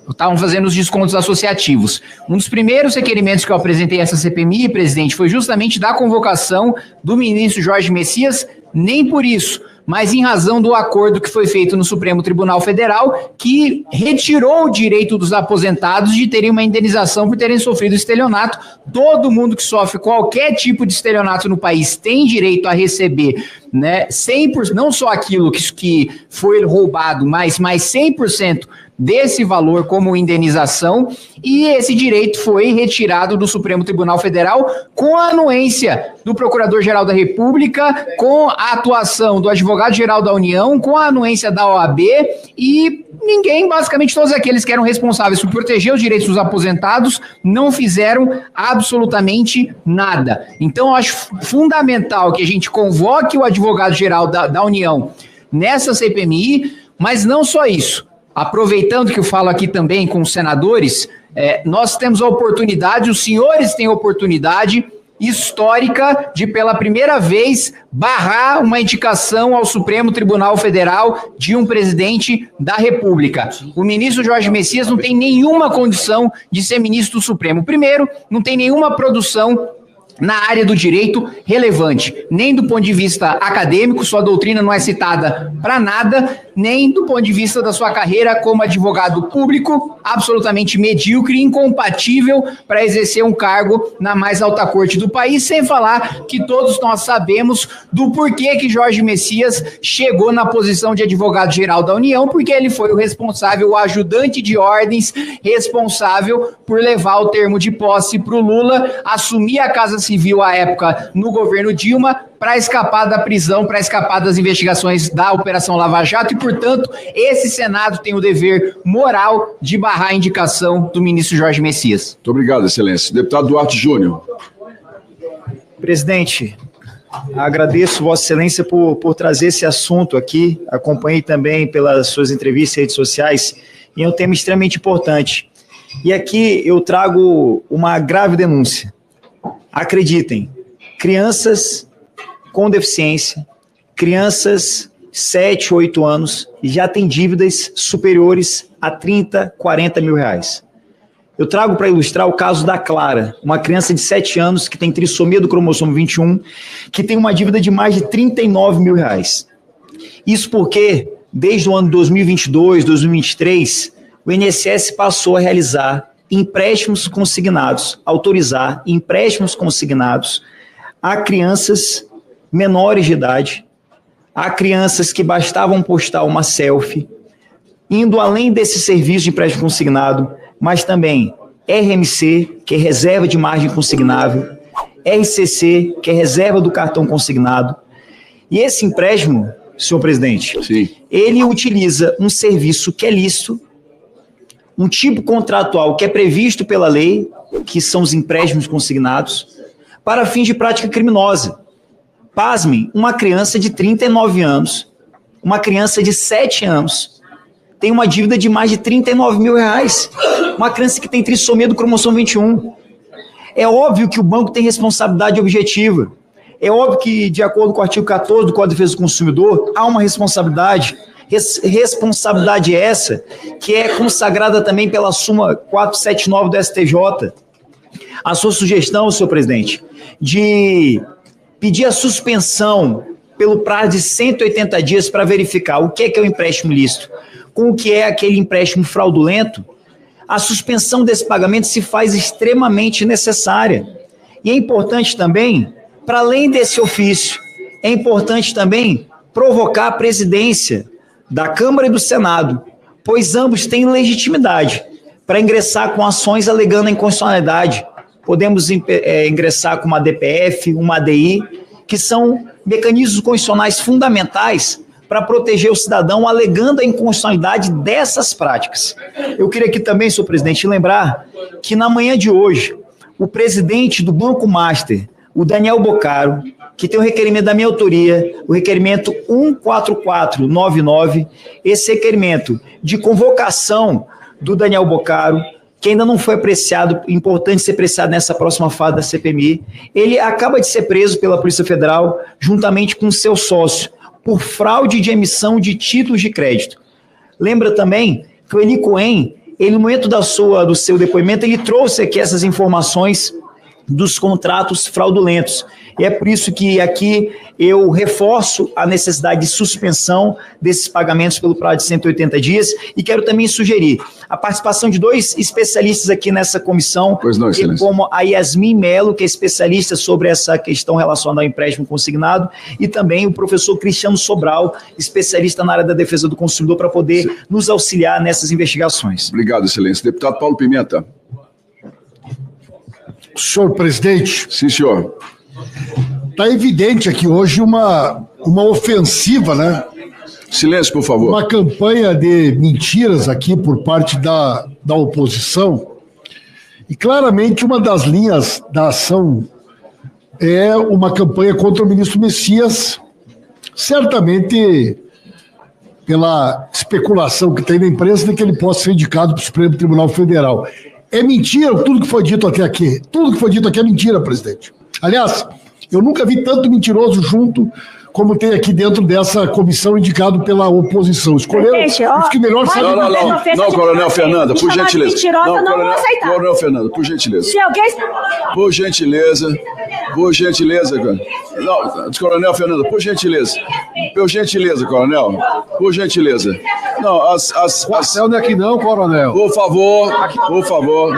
estavam fazendo os descontos associativos. Um dos primeiros requerimentos que eu apresentei a essa CPMI, presidente, foi justamente da convocação do ministro Jorge Messias, nem por isso, mas em razão do acordo que foi feito no Supremo Tribunal Federal, que retirou o direito dos aposentados de terem uma indenização por terem sofrido estelionato. Todo mundo que sofre qualquer tipo de estelionato no país tem direito a receber, né, 100%, não só aquilo que foi roubado, mas mais 100% desse valor como indenização, e esse direito foi retirado do Supremo Tribunal Federal com a anuência do Procurador-Geral da República, com a atuação do Advogado-Geral da União, com a anuência da OAB, e ninguém, basicamente todos aqueles que eram responsáveis por proteger os direitos dos aposentados, não fizeram absolutamente nada. Então, eu acho fundamental que a gente convoque o Advogado-Geral da União nessa CPMI, mas não só isso. Aproveitando que eu falo aqui também com os senadores, nós temos a oportunidade, os senhores têm a oportunidade histórica de, pela primeira vez, barrar uma indicação ao Supremo Tribunal Federal de um presidente da República. O ministro Jorge Messias não tem nenhuma condição de ser ministro do Supremo. Primeiro, não tem nenhuma produção na área do direito relevante, nem do ponto de vista acadêmico, sua doutrina não é citada para nada, nem do ponto de vista da sua carreira como advogado público, absolutamente medíocre e incompatível para exercer um cargo na mais alta corte do país, sem falar que todos nós sabemos do porquê que Jorge Messias chegou na posição de advogado-geral da União, porque ele foi o responsável, o ajudante de ordens, responsável por levar o termo de posse para o Lula, assumir a Casa Civil à época no governo Dilma, para escapar da prisão, para escapar das investigações da Operação Lava Jato, e, portanto, esse Senado tem o dever moral de barrar a indicação do ministro Jorge Messias. Muito obrigado, Excelência. Deputado Duarte Júnior. Presidente, agradeço Vossa Excelência por trazer esse assunto aqui, acompanhei também pelas suas entrevistas em redes sociais, e é um tema extremamente importante. E aqui eu trago uma grave denúncia. Acreditem, crianças com deficiência, crianças 7, 8 anos, já têm dívidas superiores a 30, 40 mil reais. Eu trago para ilustrar o caso da Clara, uma criança de 7 anos que tem trissomia do cromossomo 21, que tem uma dívida de mais de 39 mil reais. Isso porque, desde o ano 2022, 2023, o INSS passou a realizar empréstimos consignados, autorizar empréstimos consignados a crianças menores de idade, a crianças que bastavam postar uma selfie, indo além desse serviço de empréstimo consignado, mas também RMC, que é reserva de margem consignável, RCC, que é reserva do cartão consignado. E esse empréstimo, senhor presidente, sim, ele utiliza um serviço que é lícito, um tipo contratual que é previsto pela lei, que são os empréstimos consignados, para fins de prática criminosa. Pasmem, uma criança de 39 anos, uma criança de 7 anos, tem uma dívida de mais de 39 mil reais. Uma criança que tem trissomia do cromossomo 21. É óbvio que o banco tem responsabilidade objetiva. É óbvio que, de acordo com o artigo 14 do Código de Defesa do Consumidor, há uma responsabilidade. Responsabilidade essa que é consagrada também pela súmula 479 do STJ. A sua sugestão, senhor presidente, de pedir a suspensão pelo prazo de 180 dias para verificar o que é o empréstimo lícito com o que é aquele empréstimo fraudulento, a suspensão desse pagamento se faz extremamente necessária. E é importante também, para além desse ofício, é importante também provocar a presidência da Câmara e do Senado, pois ambos têm legitimidade para ingressar com ações alegando a inconstitucionalidade. Podemos ingressar com uma DPF, uma ADI, que são mecanismos constitucionais fundamentais para proteger o cidadão, alegando a inconstitucionalidade dessas práticas. Eu queria aqui também, senhor presidente, lembrar que na manhã de hoje, o presidente do Banco Master, o Daniel Boccaro, que tem o requerimento da minha autoria, o requerimento 14499, esse requerimento de convocação do Daniel Boccaro, que ainda não foi apreciado, importante ser apreciado nessa próxima fase da CPMI, ele acaba de ser preso pela Polícia Federal, juntamente com seu sócio, por fraude de emissão de títulos de crédito. Lembra também que o Eli Cohen, ele, no momento do seu depoimento, ele trouxe aqui essas informações dos contratos fraudulentos. E é por isso que aqui eu reforço a necessidade de suspensão desses pagamentos pelo prazo de 180 dias e quero também sugerir a participação de 2 especialistas aqui nessa comissão, como a Yasmin Melo, que é especialista sobre essa questão relacionada ao empréstimo consignado, e também o professor Cristiano Sobral, especialista na área da defesa do consumidor, para poder nos auxiliar nessas investigações. Obrigado, excelência. Deputado Paulo Pimenta. Senhor presidente. Sim, senhor. Está evidente aqui hoje uma ofensiva, né? Silêncio, por favor. Uma campanha de mentiras aqui por parte da oposição. E claramente uma das linhas da ação é uma campanha contra o ministro Messias, certamente pela especulação que tem na imprensa de que ele possa ser indicado para o Supremo Tribunal Federal. É mentira tudo que foi dito até aqui. Tudo que foi dito aqui é mentira, presidente. Aliás, eu nunca vi tanto mentiroso junto como tem aqui dentro dessa comissão indicado pela oposição. Escolheram os que melhor sabem. Não, Coronel Fernanda, por gentileza. Mentirosa, não vou aceitar. Coronel Fernanda, por gentileza. Se alguém... Por gentileza, cara. Não, Coronel Fernanda, por gentileza. Por gentileza, Coronel. Por gentileza. Não, Marcel não é aqui não, Coronel. Por favor, por favor.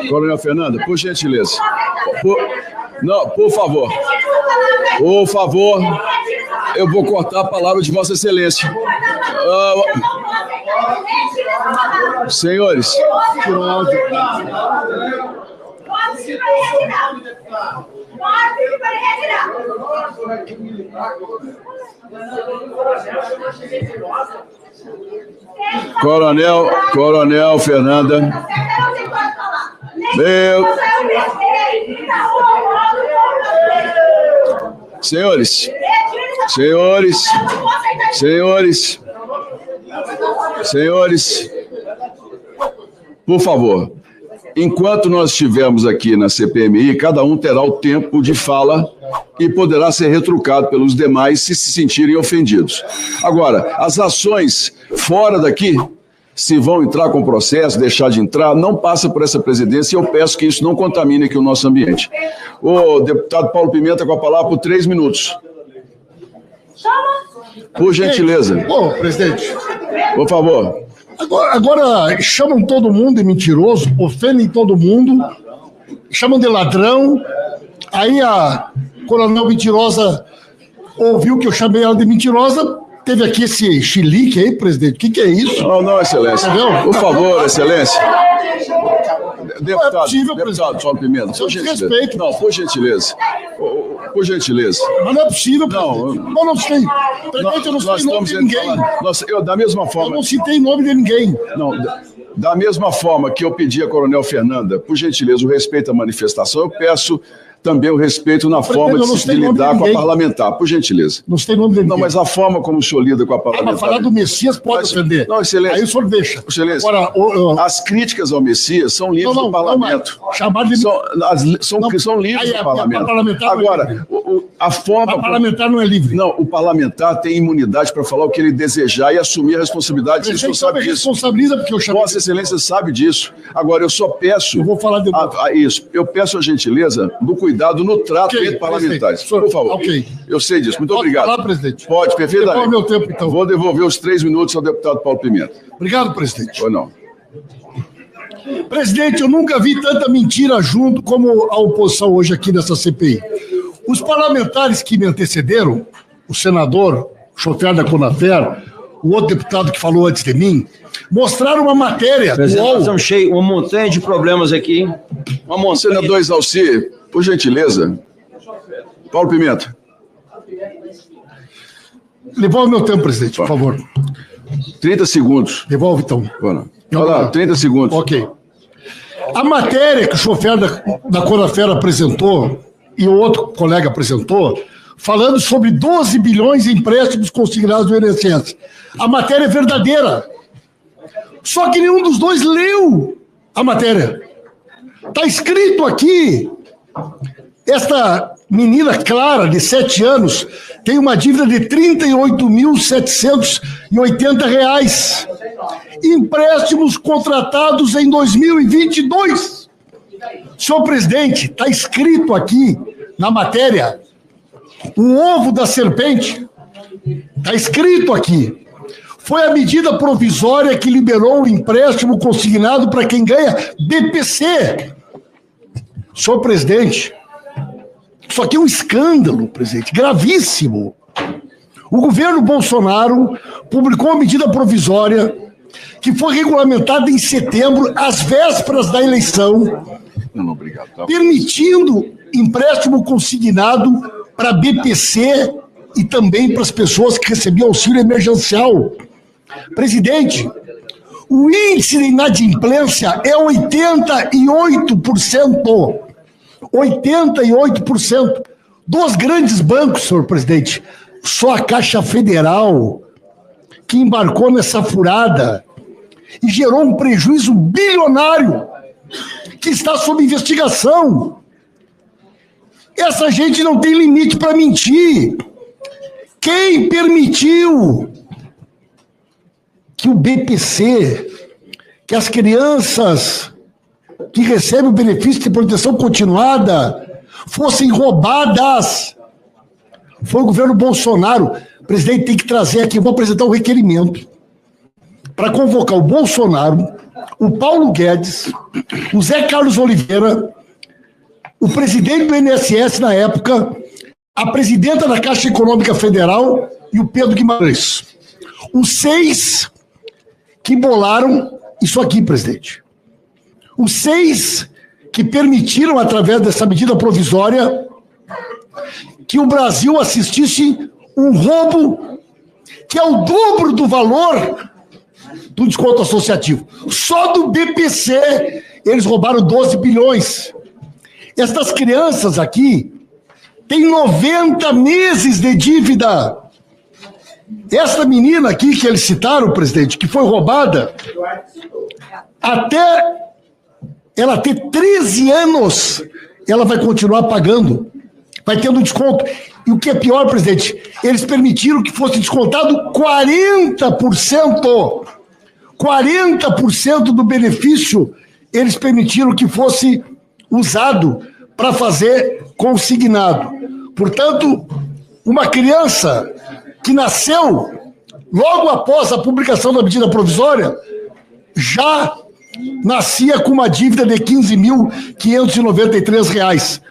Coronel Fernanda, por gentileza. Por favor. Por favor, eu vou cortar a palavra de Vossa Excelência. Senhores. Coronel Fernanda. Senhores, por favor, enquanto nós estivermos aqui na CPMI, cada um terá o tempo de fala e poderá ser retrucado pelos demais se sentirem ofendidos. Agora, as ações fora daqui, se vão entrar com processo, deixar de entrar, não passa por essa presidência e eu peço que isso não contamine aqui o nosso ambiente. O deputado Paulo Pimenta com a palavra por 3 minutos. Por gentileza. Bom, presidente. Por favor. Agora chamam todo mundo de mentiroso, ofendem todo mundo, chamam de ladrão, aí a coronel mentirosa ouviu que eu chamei ela de mentirosa. Teve aqui esse chilique aí, presidente. O que é isso? Não, excelência. Entendeu? Por favor, excelência. Deputado, não é possível, deputado Paulo Pimenta, por gentileza. Respeito. Não, por gentileza. Por gentileza. Mas não é possível, presidente. Não sei. Presidente, eu não citei nome de ninguém. Da mesma forma... Eu não citei nome de ninguém. Não, da mesma forma que eu pedi a Coronel Fernanda, por gentileza, o respeito à manifestação, eu peço também o respeito na forma de lidar com a parlamentar, por gentileza. Não sei nome dele. Não, mas a forma como o senhor lida com a parlamentar... Mas falar do Messias pode ofender. Não, excelência. Aí o senhor deixa. Excelência, agora, as críticas ao Messias são livres do parlamento. Chamar de... São livres do parlamento. Agora, a forma... O parlamentar não é livre. Não, o parlamentar tem imunidade para falar o que ele desejar e assumir a responsabilidade. Você sabe disso. Responsabiliza porque eu chamei... Vossa Excelência sabe disso. Agora, eu só peço... Eu vou falar de novo. Isso. Eu peço a gentileza do cuidado no trato entre parlamentares. Por favor. Ok. Eu sei disso. Muito obrigado. Pode falar, presidente. Pode, perfeitamente. Devolve meu tempo, então. Vou devolver os 3 minutos ao deputado Paulo Pimenta. Obrigado, presidente. Ou não. Presidente, eu nunca vi tanta mentira junto como a oposição hoje aqui nessa CPI. Os parlamentares que me antecederam, o senador, chofer da Conafer, o outro deputado que falou antes de mim, mostraram uma matéria. Nós estamos cheios, uma montanha de problemas aqui. Uma montanha. Senador Exalci, por gentileza. Paulo Pimenta. Devolve meu tempo, presidente, por favor. 30 segundos. Devolve, então. Olha lá, 30 segundos. Ok. A matéria que o chofer da Conafera apresentou, e o outro colega apresentou, falando sobre 12 bilhões em empréstimos consignados do INSS. A matéria é verdadeira. Só que nenhum dos dois leu a matéria. Está escrito aqui, esta menina Clara, de 7 anos, tem uma dívida de R$ 38.780. Empréstimos contratados em 2022. Senhor presidente, está escrito aqui na matéria, o ovo da serpente, está escrito aqui. Foi a medida provisória que liberou o empréstimo consignado para quem ganha BPC. Senhor presidente, isso aqui é um escândalo, presidente, gravíssimo. O governo Bolsonaro publicou uma medida provisória que foi regulamentada em setembro, às vésperas da eleição, permitindo empréstimo consignado para BPC e também para as pessoas que recebiam auxílio emergencial. Presidente, o índice de inadimplência é 88%. 88%. Dos grandes bancos, senhor presidente, só a Caixa Federal que embarcou nessa furada e gerou um prejuízo bilionário que está sob investigação. Essa gente não tem limite para mentir. Quem permitiu que o BPC, que as crianças que recebem o benefício de proteção continuada fossem roubadas? Foi o governo Bolsonaro. O presidente tem que trazer aqui, eu vou apresentar um requerimento para convocar o Bolsonaro, o Paulo Guedes, o Zé Carlos Oliveira, o presidente do INSS na época, a presidenta da Caixa Econômica Federal e o Pedro Guimarães. Os 6 que bolaram isso aqui, presidente. Os 6 que permitiram, através dessa medida provisória, que o Brasil assistisse um roubo que é o dobro do valor do desconto associativo. Só do BPC eles roubaram 12 bilhões. Estas crianças aqui têm 90 meses de dívida. Esta menina aqui que eles citaram, presidente, que foi roubada, até ela ter 13 anos, ela vai continuar pagando, vai tendo desconto. E o que é pior, presidente, eles permitiram que fosse descontado 40%. 40% do benefício eles permitiram que fosse usado para fazer consignado. Portanto, uma criança que nasceu logo após a publicação da medida provisória já nascia com uma dívida de R$ 15.593.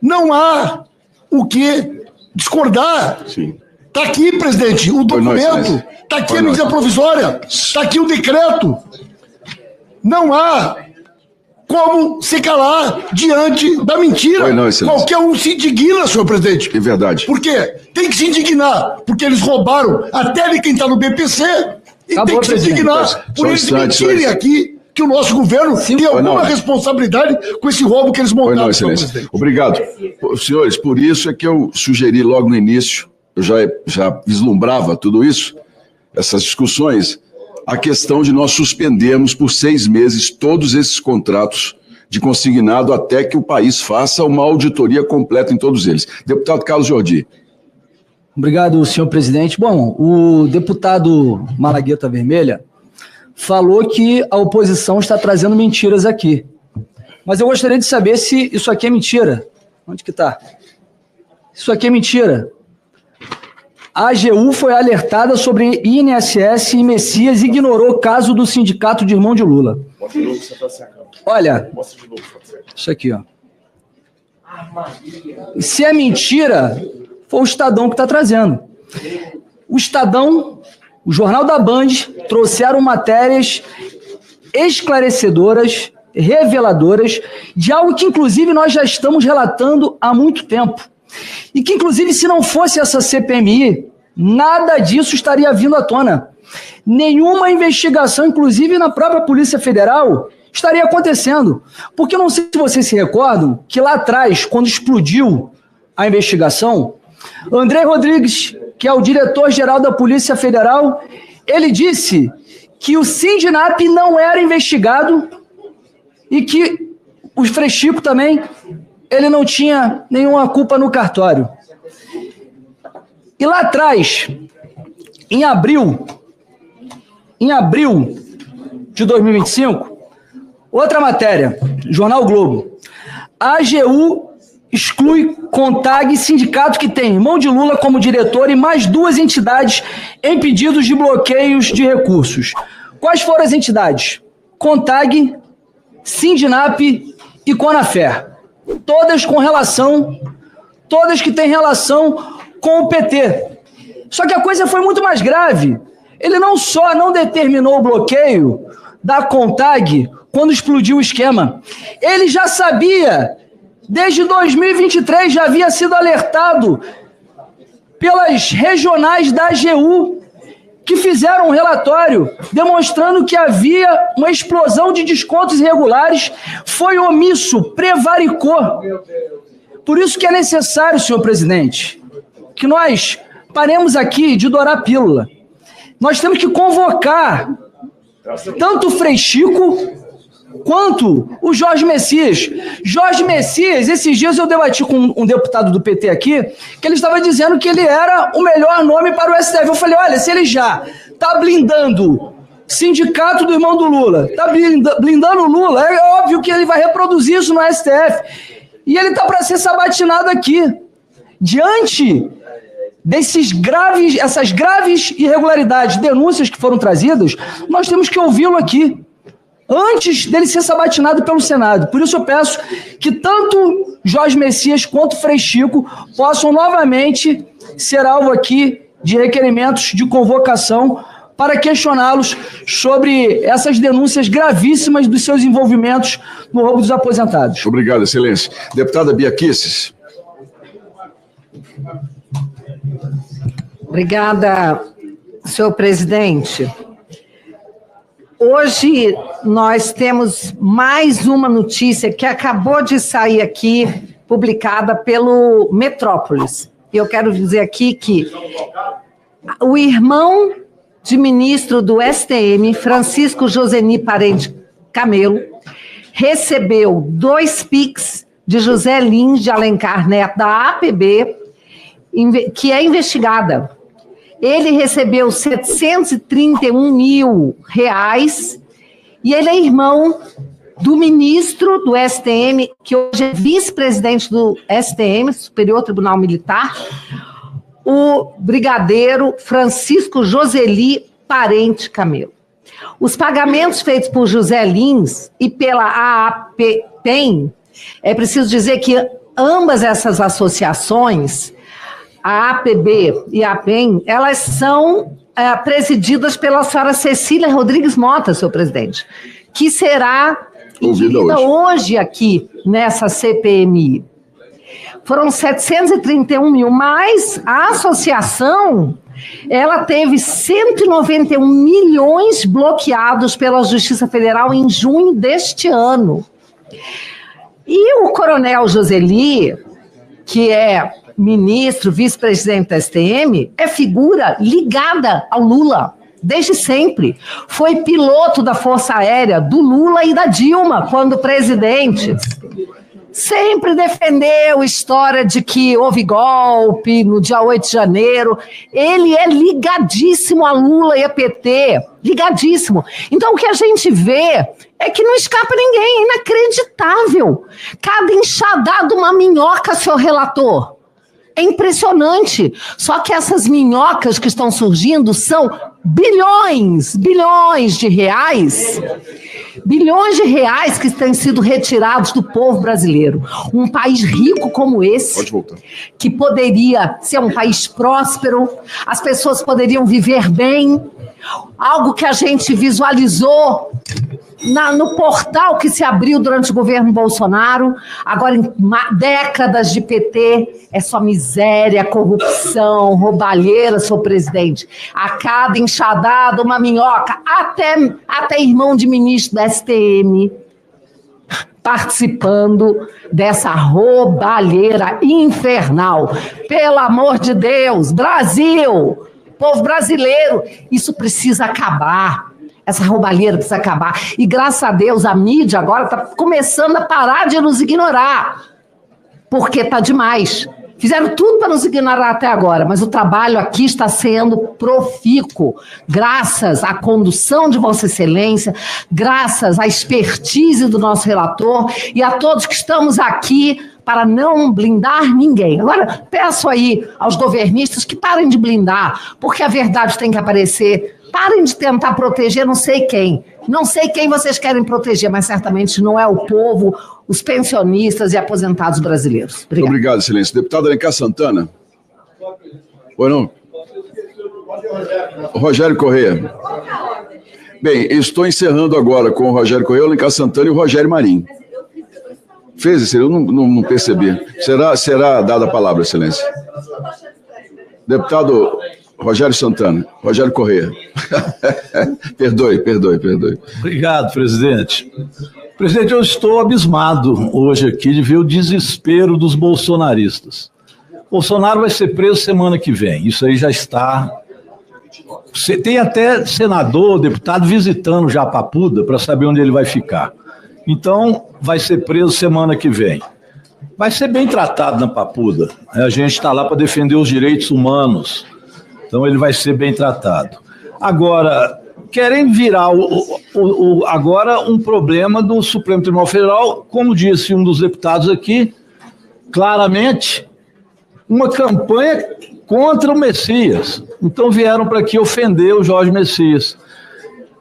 Não há o que discordar. Está aqui, presidente, o documento, está aqui a medida provisória, está aqui o decreto. Não há como se calar diante da mentira. Qualquer um se indigna, senhor presidente. É verdade. Por quê? Tem que se indignar, porque eles roubaram até de quem está no BPC, e tem que se indignar por eles mentirem aqui que o nosso governo tem alguma responsabilidade com esse roubo que eles montaram, senhor presidente. Obrigado. Senhores, por isso é que eu sugeri logo no início, eu já vislumbrava tudo isso, essas discussões, a questão de nós suspendermos por 6 meses todos esses contratos de consignado até que o país faça uma auditoria completa em todos eles. Deputado Carlos Jordi. Obrigado, senhor presidente. Bom, o deputado Malagueta Vermelha falou que a oposição está trazendo mentiras aqui. Mas eu gostaria de saber se isso aqui é mentira. Onde que está? Isso aqui é mentira. A AGU foi alertada sobre INSS e Messias ignorou o caso do sindicato de irmão de Lula. Olha, isso aqui, ó. Se é mentira, foi o Estadão que está trazendo. O Estadão o Jornal da Band trouxeram matérias esclarecedoras, reveladoras, de algo que, inclusive, nós já estamos relatando há muito tempo. E que, inclusive, se não fosse essa CPMI, nada disso estaria vindo à tona. Nenhuma investigação, inclusive na própria Polícia Federal, estaria acontecendo. Porque eu não sei se vocês se recordam que lá atrás, quando explodiu a investigação, André Rodrigues, que é o diretor-geral da Polícia Federal, ele disse que o Sindinap não era investigado e que o Frei Chico também, ele não tinha nenhuma culpa no cartório. E lá atrás, em abril de 2025, outra matéria, Jornal Globo. A AGU exclui CONTAG, sindicato que tem irmão de Lula como diretor e mais 2 entidades em pedidos de bloqueios de recursos. Quais foram as entidades? CONTAG, Sindinap e Conafer. Todas que têm relação com o PT. Só que a coisa foi muito mais grave. Ele não só não determinou o bloqueio da CONTAG quando explodiu o esquema, ele já sabia, desde 2023, já havia sido alertado pelas regionais da AGU, que fizeram um relatório demonstrando que havia uma explosão de descontos irregulares, foi omisso, prevaricou. Por isso que é necessário, senhor presidente, que nós paremos aqui de dourar a pílula. Nós temos que convocar tanto o Frei Chico quanto o Jorge Messias. Jorge Messias, esses dias eu debati com um deputado do PT aqui, que ele estava dizendo que ele era o melhor nome para o STF. Eu falei, olha, se ele já está blindando sindicato do irmão do Lula, está blindando o Lula, é óbvio que ele vai reproduzir isso no STF. E ele está para ser sabatinado aqui. Diante essas graves irregularidades, denúncias que foram trazidas, nós temos que ouvi-lo aqui, antes dele ser sabatinado pelo Senado. Por isso eu peço que tanto Jorge Messias quanto Frei Chico possam novamente ser alvo aqui de requerimentos de convocação para questioná-los sobre essas denúncias gravíssimas dos seus envolvimentos no roubo dos aposentados. Obrigado, excelência. Deputada Bia Kicis. Obrigada, senhor presidente. Hoje nós temos mais uma notícia que acabou de sair aqui, publicada pelo Metrópolis. E eu quero dizer aqui que o irmão de ministro do STM, Francisco Joseni Parente Camelo, recebeu 2 PIX de José Lins de Alencar Neto, da APB, que é investigada. Ele recebeu R$ 731 mil e ele é irmão do ministro do STM, que hoje é vice-presidente do STM, Superior Tribunal Militar, o brigadeiro Francisco Joseli Parente Camelo. Os pagamentos feitos por José Lins e pela AAPEM, é preciso dizer que ambas essas associações, a APB e a APEM, elas são presididas pela senhora Cecília Rodrigues Mota, senhor presidente, que será ouvida hoje aqui nessa CPMI. Foram 731 mil, mas a associação, ela teve 191 milhões bloqueados pela Justiça Federal em junho deste ano. E o coronel Joseli, que é ministro, vice-presidente da STM, é figura ligada ao Lula, desde sempre. Foi piloto da Força Aérea do Lula e da Dilma, quando presidente. Sempre defendeu a história de que houve golpe no dia 8 de janeiro. Ele é ligadíssimo a Lula e a PT, ligadíssimo. Então o que a gente vê é que não escapa ninguém, é inacreditável. Cada enxadada uma minhoca, seu relator. É impressionante. Só que essas minhocas que estão surgindo são bilhões de reais Bilhões de reais que têm sido retirados do povo brasileiro. Um país rico como esse, que poderia ser um país próspero, as pessoas poderiam viver bem, algo que a gente visualizou no portal que se abriu durante o governo Bolsonaro. Agora, em décadas de PT, é só miséria, corrupção, roubalheira, senhor presidente. A cada enxadada, uma minhoca, até irmão de ministro da STM participando dessa roubalheira infernal. Pelo amor de Deus, Brasil, povo brasileiro, isso precisa acabar. Essa roubalheira precisa acabar. E, graças a Deus, a mídia agora está começando a parar de nos ignorar. Porque está demais. Fizeram tudo para nos ignorar até agora, mas o trabalho aqui está sendo profícuo, graças à condução de Vossa Excelência, graças à expertise do nosso relator e a todos que estamos aqui para não blindar ninguém. Agora, peço aí aos governistas que parem de blindar, porque a verdade tem que aparecer. Parem de tentar proteger não sei quem. Não sei quem vocês querem proteger, mas certamente não é o povo, os pensionistas e aposentados brasileiros. Obrigado, Excelência. Deputado Alencar Santana. Oi, não? Rogério Correia. Bem, estou encerrando agora com o Rogério Correia, o Alencar Santana e o Rogério Marinho. Fez isso? Eu não percebi. Será dada a palavra, Excelência. Deputado Rogério Santana, Rogério Correia. Perdoe. Obrigado, presidente. Presidente, eu estou abismado hoje aqui de ver o desespero dos bolsonaristas. Bolsonaro vai ser preso semana que vem, isso aí já está... Tem até senador, deputado visitando já a Papuda para saber onde ele vai ficar. Então, vai ser preso semana que vem. Vai ser bem tratado na Papuda. A gente está lá para defender os direitos humanos. Então, ele vai ser bem tratado. Agora, querem virar agora um problema do Supremo Tribunal Federal, como disse um dos deputados aqui, claramente, uma campanha contra o Messias. Então, vieram para aqui ofender o Jorge Messias.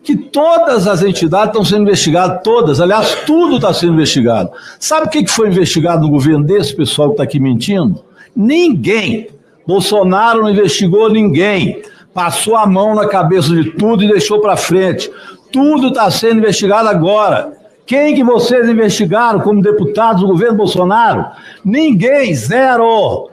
Que todas as entidades estão sendo investigadas, todas, aliás, tudo está sendo investigado. Sabe o que foi investigado no governo desse pessoal que está aqui mentindo? Ninguém. Bolsonaro não investigou ninguém, passou a mão na cabeça de tudo e deixou para frente. Tudo está sendo investigado agora. Quem que vocês investigaram como deputados do governo Bolsonaro? Ninguém, zero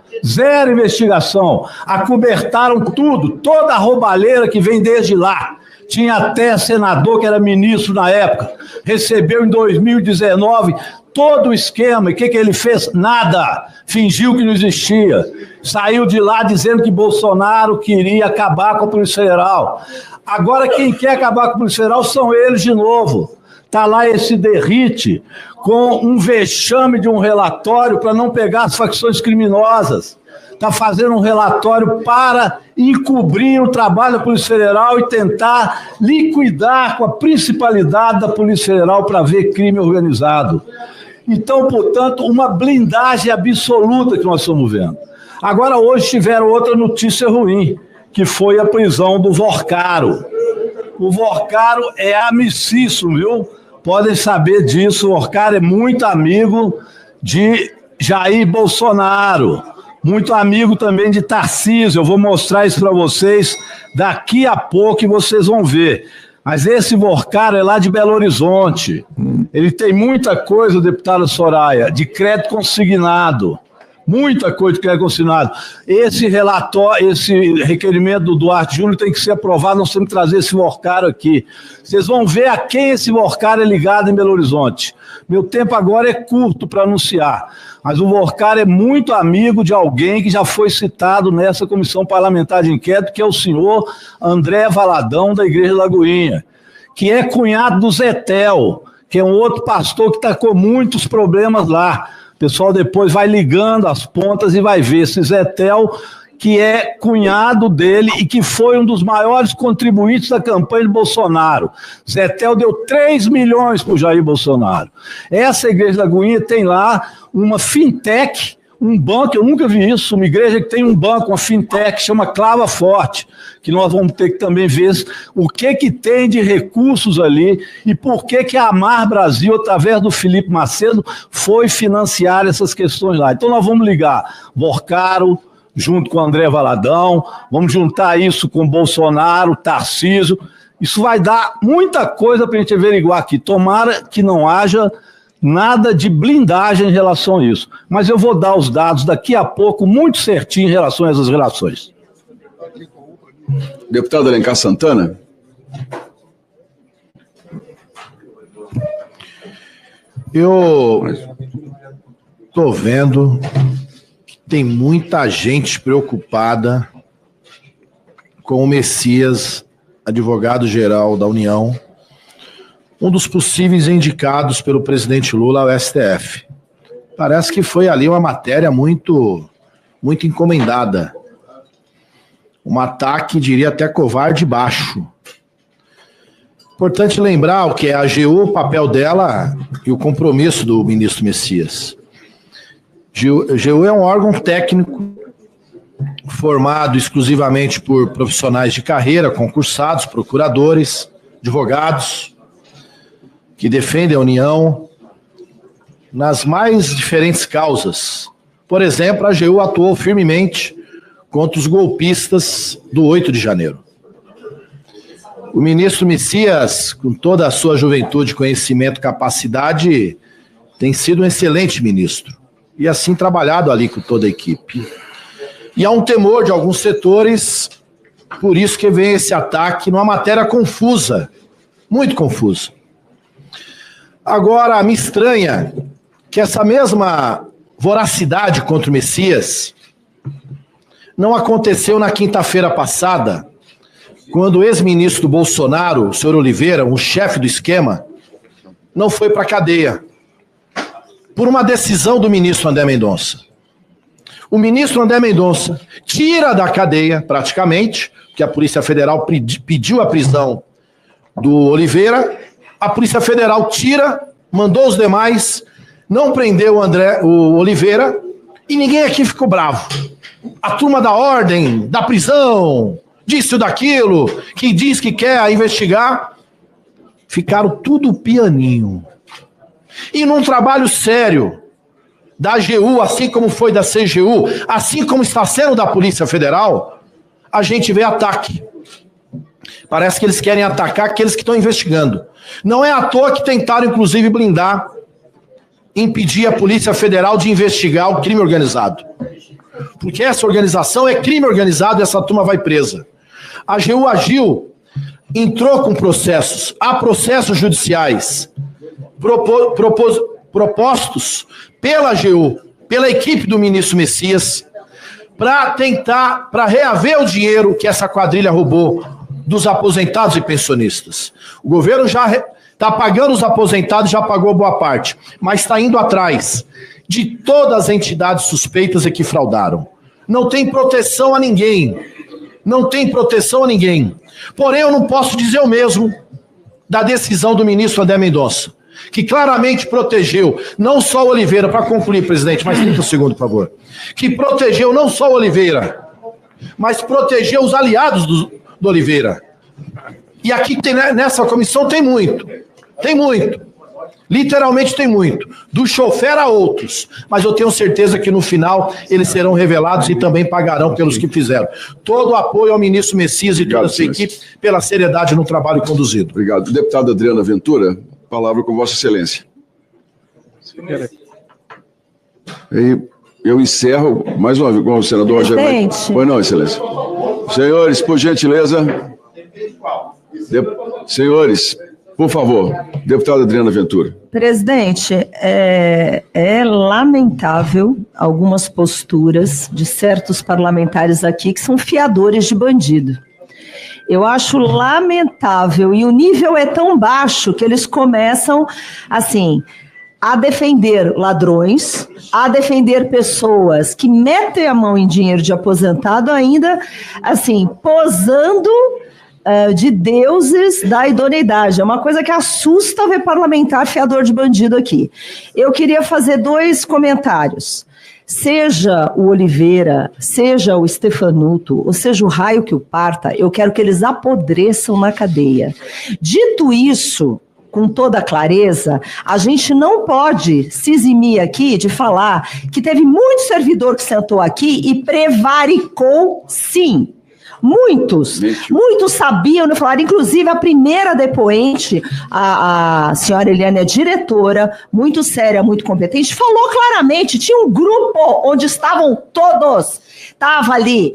investigação. Acobertaram tudo, toda a roubalheira que vem desde lá. Tinha até senador que era ministro na época, recebeu em 2019 todo o esquema. E o que ele fez? Nada. Fingiu que não existia. Saiu de lá dizendo que Bolsonaro queria acabar com a Polícia Federal. Agora quem quer acabar com a Polícia Federal são eles de novo. Está lá esse derrite com um vexame de um relatório para não pegar as facções criminosas. Está fazendo um relatório para encobrir o trabalho da Polícia Federal e tentar liquidar com a principalidade da Polícia Federal para ver crime organizado. Então, portanto, uma blindagem absoluta que nós estamos vendo. Agora, hoje tiveram outra notícia ruim, que foi a prisão do Vorcaro. O Vorcaro é amicíssimo, viu? Podem saber disso, o Vorcaro é muito amigo de Jair Bolsonaro. Muito amigo também de Tarcísio. Eu vou mostrar isso para vocês daqui a pouco e vocês vão ver. Mas esse Vorcaro é lá de Belo Horizonte. Ele tem muita coisa, deputada Soraya, de crédito consignado. Muita coisa de crédito consignado. Esse relatório, esse requerimento do Duarte Júnior tem que ser aprovado, nós temos que trazer esse Vorcaro aqui. Vocês vão ver a quem esse Vorcaro é ligado em Belo Horizonte. Meu tempo agora é curto para anunciar, mas o Vorcaro é muito amigo de alguém que já foi citado nessa comissão parlamentar de inquérito, que é o senhor André Valadão, da Igreja Lagoinha, que é cunhado do Zetel, que é um outro pastor que está com muitos problemas lá. O pessoal depois vai ligando as pontas e vai ver esse Zetel, que é cunhado dele e que foi um dos maiores contribuintes da campanha de Bolsonaro. Zetel deu 3 milhões para o Jair Bolsonaro. Essa Igreja da Lagoinha tem lá uma fintech, Um banco, eu nunca vi isso, uma igreja que tem um banco, uma fintech, chama Clava Forte, que nós vamos ter que também ver o que tem de recursos ali e por que a Amar Brasil, através do Felipe Macedo, foi financiar essas questões lá. Então nós vamos ligar Borcaro, junto com o André Valadão, vamos juntar isso com Bolsonaro, Tarcísio, isso vai dar muita coisa para a gente averiguar aqui. Tomara que não haja nada de blindagem em relação a isso. Mas eu vou dar os dados daqui a pouco, muito certinho em relação a essas relações. Deputado Alencar Santana. Eu estou vendo que tem muita gente preocupada com o Messias, advogado-geral da União, um dos possíveis indicados pelo presidente Lula ao STF. Parece que foi ali uma matéria muito encomendada. Um ataque, diria até covarde baixo. Importante lembrar o que é a AGU, o papel dela e o compromisso do ministro Messias. A AGU é um órgão técnico formado exclusivamente por profissionais de carreira, concursados, procuradores, advogados, que defendem a União nas mais diferentes causas. Por exemplo, a AGU atuou firmemente contra os golpistas do 8 de janeiro. O ministro Messias, com toda a sua juventude, conhecimento, capacidade, tem sido um excelente ministro. E assim trabalhado ali com toda a equipe. E há um temor de alguns setores, por isso que vem esse ataque numa matéria confusa, muito confusa. Agora, me estranha que essa mesma voracidade contra o Messias não aconteceu na quinta-feira passada, quando o ex-ministro do Bolsonaro, o senhor Oliveira, o chefe do esquema, não foi para a cadeia, por uma decisão do ministro André Mendonça. O ministro André Mendonça tira da cadeia, praticamente, porque a Polícia Federal pediu a prisão do Oliveira, a Polícia Federal tira, mandou os demais, não prendeu o Oliveira, e ninguém aqui ficou bravo. A turma da ordem, da prisão, disso, daquilo, que diz que quer investigar, ficaram tudo pianinho. E num trabalho sério da AGU, assim como foi da CGU, assim como está sendo da Polícia Federal, a gente vê ataque. Parece que eles querem atacar aqueles que estão investigando. Não é à toa que tentaram, inclusive, blindar, impedir a Polícia Federal de investigar o crime organizado. Porque essa organização é crime organizado e essa turma vai presa. A AGU agiu, entrou com processos, há processos judiciais propostos pela AGU, pela equipe do ministro Messias, para reaver o dinheiro que essa quadrilha roubou dos aposentados e pensionistas. O governo já está pagando os aposentados, já pagou boa parte, mas está indo atrás de todas as entidades suspeitas e que fraudaram. Não tem proteção a ninguém. Não tem proteção a ninguém. Porém, eu não posso dizer o mesmo da decisão do ministro André Mendonça, que claramente protegeu não só o Oliveira, para concluir, presidente, mais 30 segundos, por favor, que protegeu não só o Oliveira, mas protegeu os aliados do Oliveira. E aqui nessa comissão tem muito, literalmente tem muito, do chofer a outros, mas eu tenho certeza que no final eles serão revelados e também pagarão pelos que fizeram. Todo o apoio ao ministro Messias e toda a sua equipe pela seriedade no trabalho conduzido. Obrigado. Deputada Adriana Ventura, palavra com Vossa Excelência. Eu encerro mais uma vez com o senador Rogério. Pois não, Excelência. Senhores, por gentileza. Senhores, por favor, deputada Adriana Ventura. Presidente, é lamentável algumas posturas de certos parlamentares aqui que são fiadores de bandido. Eu acho lamentável, e o nível é tão baixo que eles começam, assim, a defender ladrões, a defender pessoas que metem a mão em dinheiro de aposentado ainda, assim, posando de deuses da idoneidade. É uma coisa que assusta ver parlamentar fiador de bandido aqui. Eu queria fazer 2 comentários. Seja o Oliveira, seja o Stefanuto, ou seja o raio que o parta, eu quero que eles apodreçam na cadeia. Dito isso, com toda clareza, a gente não pode se eximir aqui de falar que teve muito servidor que sentou aqui e prevaricou, sim. Muitos sabiam, falaram, inclusive a primeira depoente, a senhora Eliane é diretora, muito séria, muito competente, falou claramente, tinha um grupo onde estavam todos, estava ali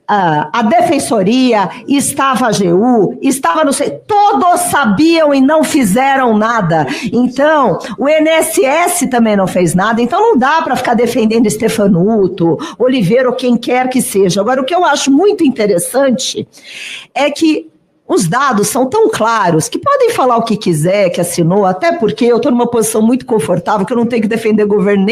a Defensoria, estava a AGU, estava todos sabiam e não fizeram nada. Então, o INSS também não fez nada, então não dá para ficar defendendo Stefanuto, Oliveira ou quem quer que seja. Agora, o que eu acho muito interessante é que os dados são tão claros que podem falar o que quiser, que assinou, até porque eu estou numa posição muito confortável que eu não tenho que defender governo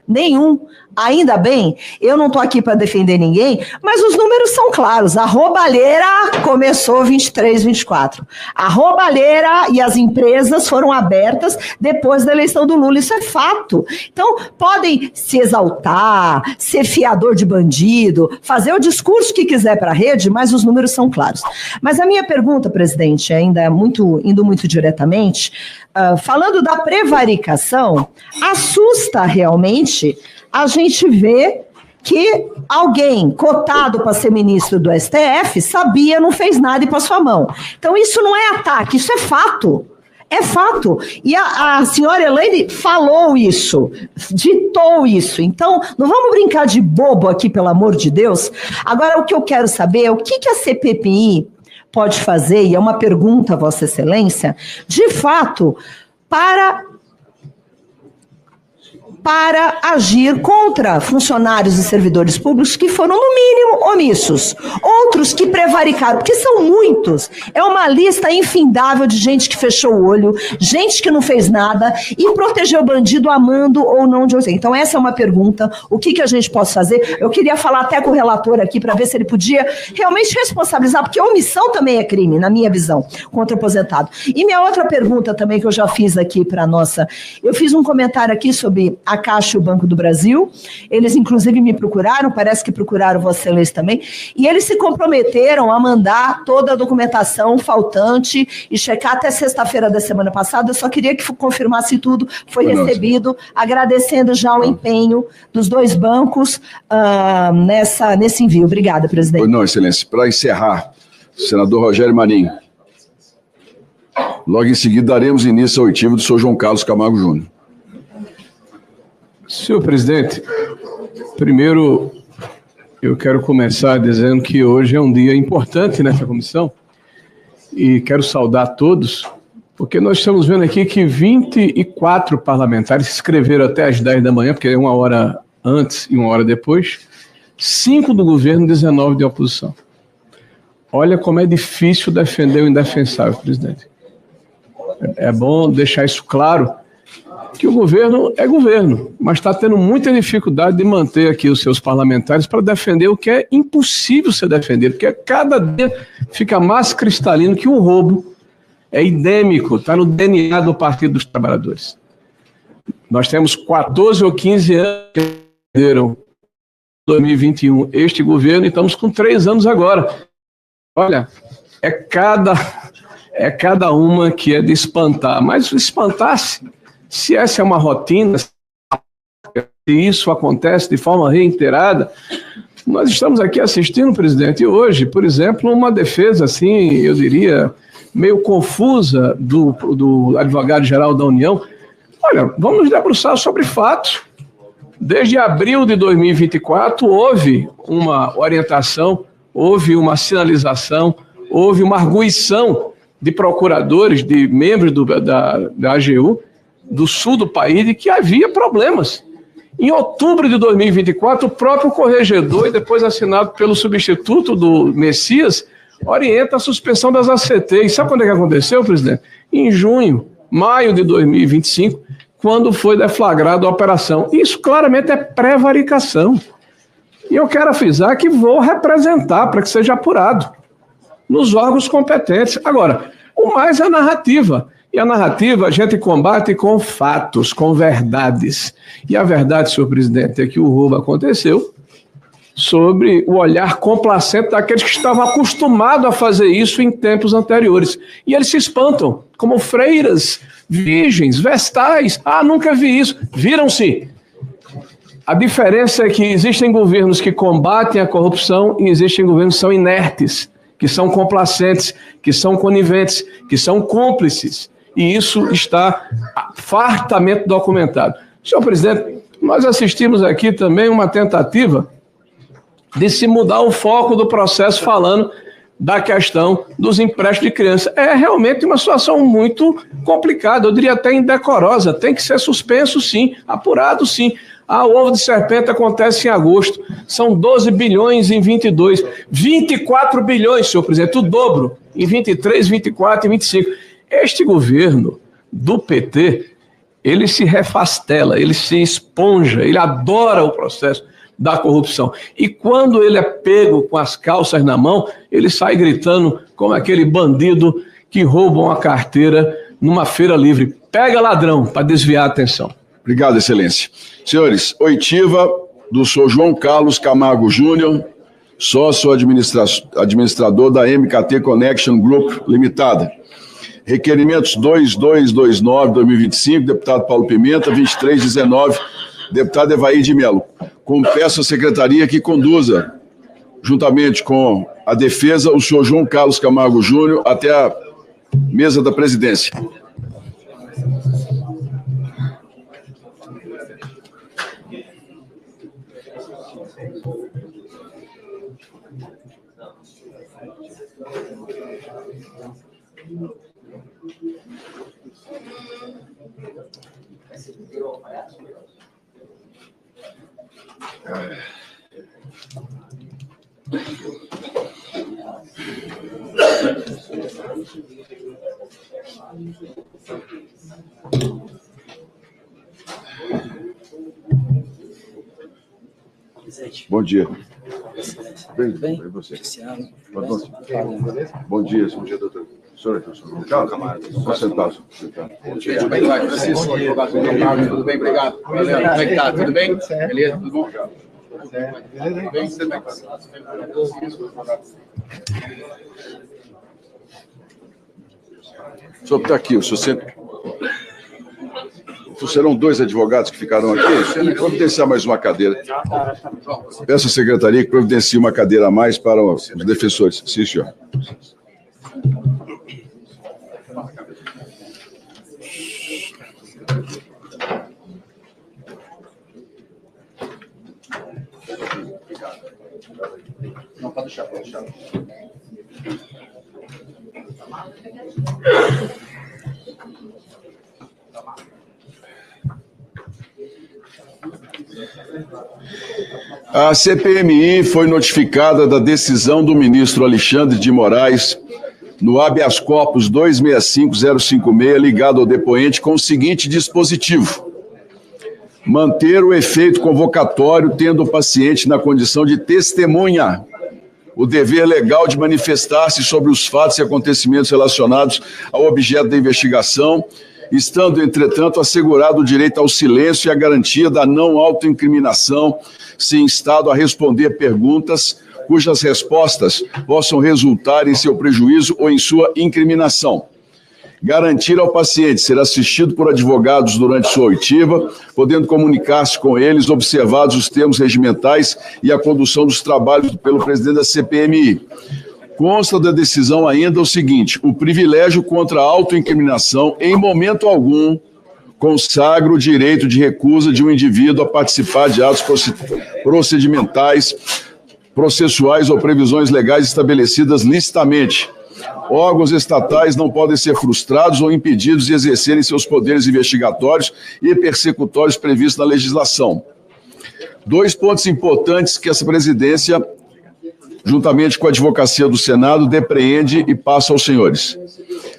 nenhum. Ainda bem, eu não estou aqui para defender ninguém, mas os números são claros. A roubalheira começou 23, 24. A roubalheira e as empresas foram abertas depois da eleição do Lula, isso é fato. Então, podem se exaltar, ser fiador de bandido, fazer o discurso que quiser para a rede, mas os números são claros. Mas a minha pergunta, presidente, ainda é indo muito diretamente, falando da prevaricação, assusta realmente a gente vê que alguém cotado para ser ministro do STF sabia, não fez nada e passou a mão. Então isso não é ataque, isso é fato. É fato. E a senhora Elaine falou isso, ditou isso. Então, não vamos brincar de bobo aqui, pelo amor de Deus. Agora, o que eu quero saber é o que a CPMI pode fazer, e é uma pergunta, Vossa Excelência, de fato, para agir contra funcionários e servidores públicos que foram, no mínimo, omissos. Outros que prevaricaram, porque são muitos. É uma lista infindável de gente que fechou o olho, gente que não fez nada e protegeu o bandido amando ou não de você. Então, essa é uma pergunta. O que a gente pode fazer? Eu queria falar até com o relator aqui para ver se ele podia realmente responsabilizar, porque omissão também é crime, na minha visão, contra o aposentado. E minha outra pergunta também, que eu já fiz aqui para a nossa... Eu fiz um comentário aqui sobre a Caixa e o Banco do Brasil, eles inclusive me procuraram, parece que procuraram Vossa Excelência também, e eles se comprometeram a mandar toda a documentação faltante e checar até sexta-feira da semana passada. Eu só queria que confirmasse tudo, foi recebido, agradecendo já o empenho dos 2 bancos nesse envio. Obrigada, presidente. Não, Excelência, para encerrar, senador Rogério Marinho, logo em seguida daremos início ao oitivo do senhor João Carlos Camargo Júnior. Senhor presidente, primeiro eu quero começar dizendo que hoje é um dia importante nessa comissão e quero saudar todos, porque nós estamos vendo aqui que 24 parlamentares se inscreveram até às 10 da manhã, porque é 1 hora antes e 1 hora depois, 5 do governo, 19 de oposição. Olha como é difícil defender o indefensável, presidente. É bom deixar isso claro, que o governo é governo, mas está tendo muita dificuldade de manter aqui os seus parlamentares para defender o que é impossível ser defendido, porque cada dia fica mais cristalino que o roubo é endêmico, está no DNA do Partido dos Trabalhadores. Nós temos 14 ou 15 anos que perderam em 2021 este governo e estamos com 3 anos agora. Olha, é cada uma que é de espantar, mas espantar-se, se essa é uma rotina, se isso acontece de forma reiterada, nós estamos aqui assistindo, presidente, hoje, por exemplo, uma defesa, assim, eu diria, meio confusa do advogado-geral da União. Olha, vamos nos debruçar sobre fatos. Desde abril de 2024, houve uma orientação, houve uma sinalização, houve uma arguição de procuradores, de membros da AGU, do sul do país, de que havia problemas. Em outubro de 2024, o próprio corregedor, e depois assinado pelo substituto do Messias, orienta a suspensão das ACT. E sabe quando é que aconteceu, presidente? Em maio de 2025, quando foi deflagrada a operação. Isso claramente é prevaricação. E eu quero avisar que vou representar para que seja apurado. nos órgãos competentes. Agora, o mais é a narrativa. E a narrativa a gente combate com fatos, com verdades. E a verdade, senhor presidente, é que o roubo aconteceu sobre o olhar complacente daqueles que estavam acostumados a fazer isso em tempos anteriores. E eles se espantam, como freiras, virgens, vestais. Ah, nunca vi isso. Viram-se. A diferença é que existem governos que combatem a corrupção e existem governos que são inertes, que são complacentes, que são coniventes, que são cúmplices. E isso está fartamente documentado. Senhor presidente, nós assistimos aqui também uma tentativa de se mudar o foco do processo falando da questão dos empréstimos de criança. É realmente uma situação muito complicada, eu diria até indecorosa. Tem que ser suspenso, sim, apurado, sim. Ah, o ovo de serpente acontece em agosto. São 12 bilhões em 22. 24 bilhões, senhor presidente, o dobro em 23, 24 e 25. Este governo do PT, ele se refastela, ele se esponja, ele adora o processo da corrupção. E quando ele é pego com as calças na mão, ele sai gritando como aquele bandido que rouba uma carteira numa feira livre. Pega ladrão para desviar a atenção. Obrigado, excelência. Senhores, oitiva do senhor João Carlos Camargo Júnior, sócio administrador da MKT Connection Group Limitada. Requerimentos 2229-2025, deputado Paulo Pimenta, 2319, deputado Evair de Mello. Peço à secretaria que conduza, juntamente com a defesa, o senhor João Carlos Camargo Júnior até a mesa da presidência. Bom dia. Bem, você. Bom dia, doutor. Senhor, calma, sentado. Tudo bem, tudo bem, obrigado. Valeu, como é que tá? Tudo bem? Beleza, tudo bom? Tudo bem? Tudo bem? O senhor está aqui, o senhor serão 2 advogados que ficarão aqui, providenciar mais uma cadeira. Peço à secretaria que providencie uma cadeira a mais para os defensores. Sim, senhor. Não, pode deixar, pode deixar. A CPMI foi notificada da decisão do ministro Alexandre de Moraes no habeas corpus 265056, ligado ao depoente, com o seguinte dispositivo: manter o efeito convocatório, tendo o paciente na condição de testemunha, o dever legal de manifestar-se sobre os fatos e acontecimentos relacionados ao objeto da investigação, estando, entretanto, assegurado o direito ao silêncio e a garantia da não autoincriminação, se instado a responder perguntas cujas respostas possam resultar em seu prejuízo ou em sua incriminação. Garantir ao paciente ser assistido por advogados durante sua oitiva, podendo comunicar-se com eles, observados os termos regimentais e a condução dos trabalhos pelo presidente da CPMI. Consta da decisão ainda o seguinte: o privilégio contra a autoincriminação, em momento algum, consagra o direito de recusa de um indivíduo a participar de atos procedimentais, processuais ou previsões legais estabelecidas licitamente. Órgãos estatais não podem ser frustrados ou impedidos de exercerem seus poderes investigatórios e persecutórios previstos na legislação. 2 pontos importantes que essa presidência, juntamente com a advocacia do Senado, depreende e passa aos senhores.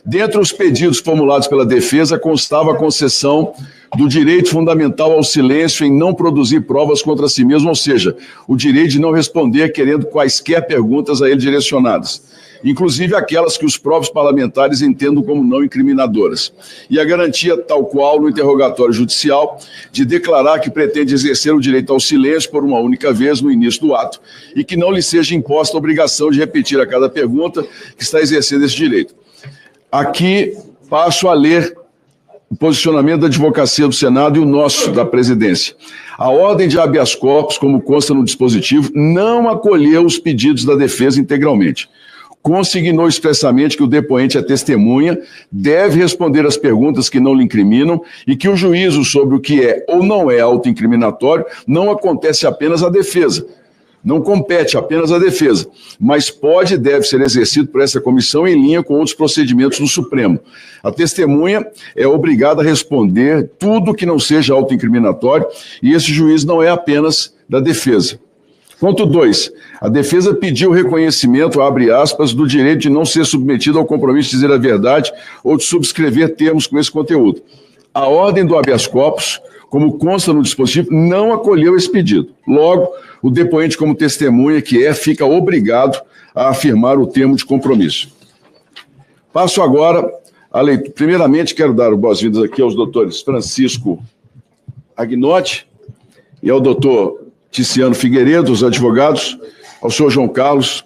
Dentre os pedidos formulados pela defesa, constava a concessão do direito fundamental ao silêncio em não produzir provas contra si mesmo, ou seja, o direito de não responder querendo quaisquer perguntas a ele direcionadas. inclusive aquelas que os próprios parlamentares entendam como não incriminadoras. E a garantia, tal qual no interrogatório judicial, de declarar que pretende exercer o direito ao silêncio por uma única vez no início do ato e que não lhe seja imposta a obrigação de repetir a cada pergunta que está exercendo esse direito. Aqui passo a ler o posicionamento da Advocacia do Senado e o nosso, da Presidência. A ordem de habeas corpus, como consta no dispositivo, não acolheu os pedidos da defesa integralmente. Consignou expressamente que o depoente é testemunha, deve responder às perguntas que não lhe incriminam e que o juízo sobre o que é ou não é autoincriminatório não acontece apenas à defesa. Não compete apenas à defesa, mas pode e deve ser exercido por essa comissão em linha com outros procedimentos do Supremo. A testemunha é obrigada a responder tudo que não seja autoincriminatório e esse juízo não é apenas da defesa. Ponto 2. A defesa pediu reconhecimento, abre aspas, do direito de não ser submetido ao compromisso de dizer a verdade ou de subscrever termos com esse conteúdo. A ordem do habeas corpus, como consta no dispositivo, não acolheu esse pedido. Logo, o depoente, como testemunha que é, fica obrigado a afirmar o termo de compromisso. Passo agora a leitura. Primeiramente, quero dar boas-vindas aqui aos doutores Francisco Agnotti e ao doutor Ticiano Figueiredo, os advogados, ao senhor João Carlos,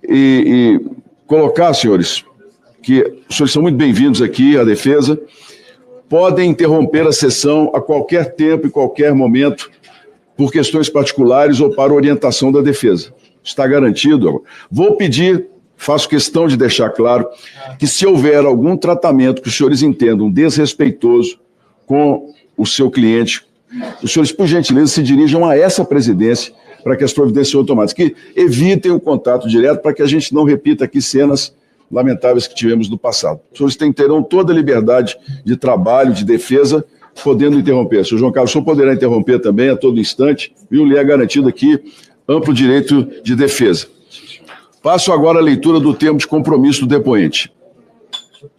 e colocar, senhores, que os senhores são muito bem-vindos aqui à defesa, podem interromper a sessão a qualquer tempo e qualquer momento, por questões particulares ou para orientação da defesa. Está garantido. Vou pedir, faço questão de deixar claro, que se houver algum tratamento que os senhores entendam desrespeitoso com o seu cliente, os senhores, por gentileza, se dirijam a essa presidência para que as providências sejam tomadas, que evitem o contato direto para que a gente não repita aqui cenas lamentáveis que tivemos no passado. Os senhores terão toda a liberdade de trabalho, de defesa, podendo interromper. Senhor João Carlos, o senhor poderá interromper também a todo instante, viu? Lhe é garantido aqui amplo direito de defesa. Passo agora a leitura do termo de compromisso do depoente.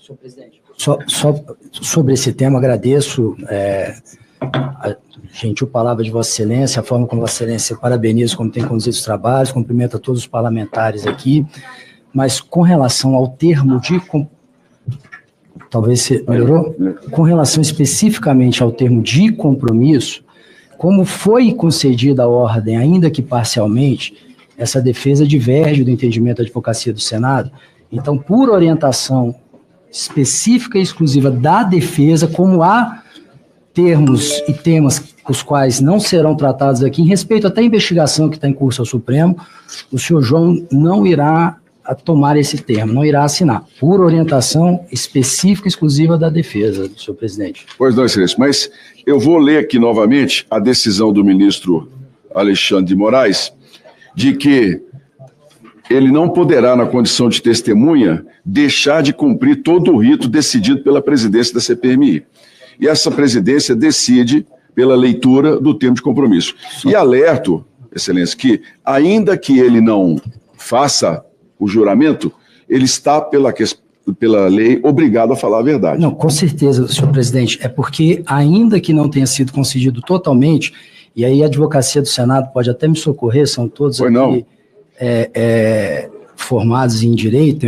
Senhor presidente, só sobre esse tema, agradeço a gentil palavra de Vossa Excelência, a forma como Vossa Excelência parabeniza como tem conduzido os trabalhos, cumprimenta todos os parlamentares aqui, mas com relação ao termo de... Talvez você melhorou? Com relação especificamente ao termo de compromisso, como foi concedida a ordem, ainda que parcialmente, essa defesa diverge do entendimento da Advocacia do Senado. Então, por orientação específica e exclusiva da defesa, como há termos e temas os quais não serão tratados aqui, em respeito até à investigação que está em curso ao Supremo, o senhor João não irá a tomar esse termo, não irá assinar, por orientação específica e exclusiva da defesa, senhor presidente. Pois não, excelência, mas eu vou ler aqui novamente a decisão do ministro Alexandre de Moraes, de que ele não poderá, na condição de testemunha, deixar de cumprir todo o rito decidido pela presidência da CPMI. E essa presidência decide pela leitura do termo de compromisso. E alerto, excelência, que ainda que ele não faça o juramento, ele está, pela lei, obrigado a falar a verdade. Não, com certeza, senhor presidente, é porque, ainda que não tenha sido concedido totalmente, e aí a Advocacia do Senado pode até me socorrer, são todos aqui formados em direito,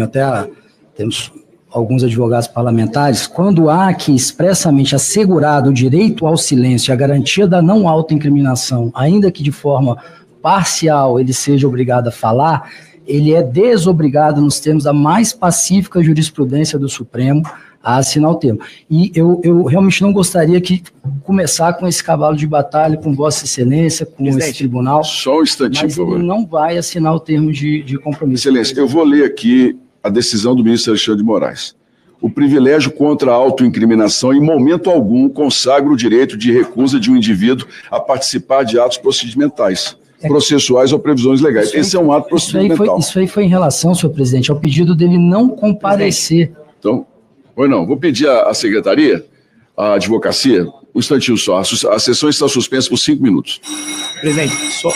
temos alguns advogados parlamentares, quando há aqui expressamente assegurado o direito ao silêncio e a garantia da não autoincriminação, ainda que de forma parcial ele seja obrigado a falar, ele é desobrigado, nos termos da mais pacífica jurisprudência do Supremo, a assinar o termo. E eu realmente não gostaria que começar com esse cavalo de batalha, com Vossa Excelência, com esse tribunal. Só um instantinho, mas por favor. ele não vai assinar o termo de compromisso. Excelência, eu vou ler aqui a decisão do ministro Alexandre de Moraes. O privilégio contra a autoincriminação, em momento algum, consagra o direito de recusa de um indivíduo a participar de atos procedimentais, processuais ou previsões legais. Esse é um ato procedimental. Isso aí foi em relação, senhor presidente, ao pedido dele não comparecer. Então, vou pedir à secretaria, à advocacia, um instantinho só. A sessão está suspensa por 5 minutos. Presidente, só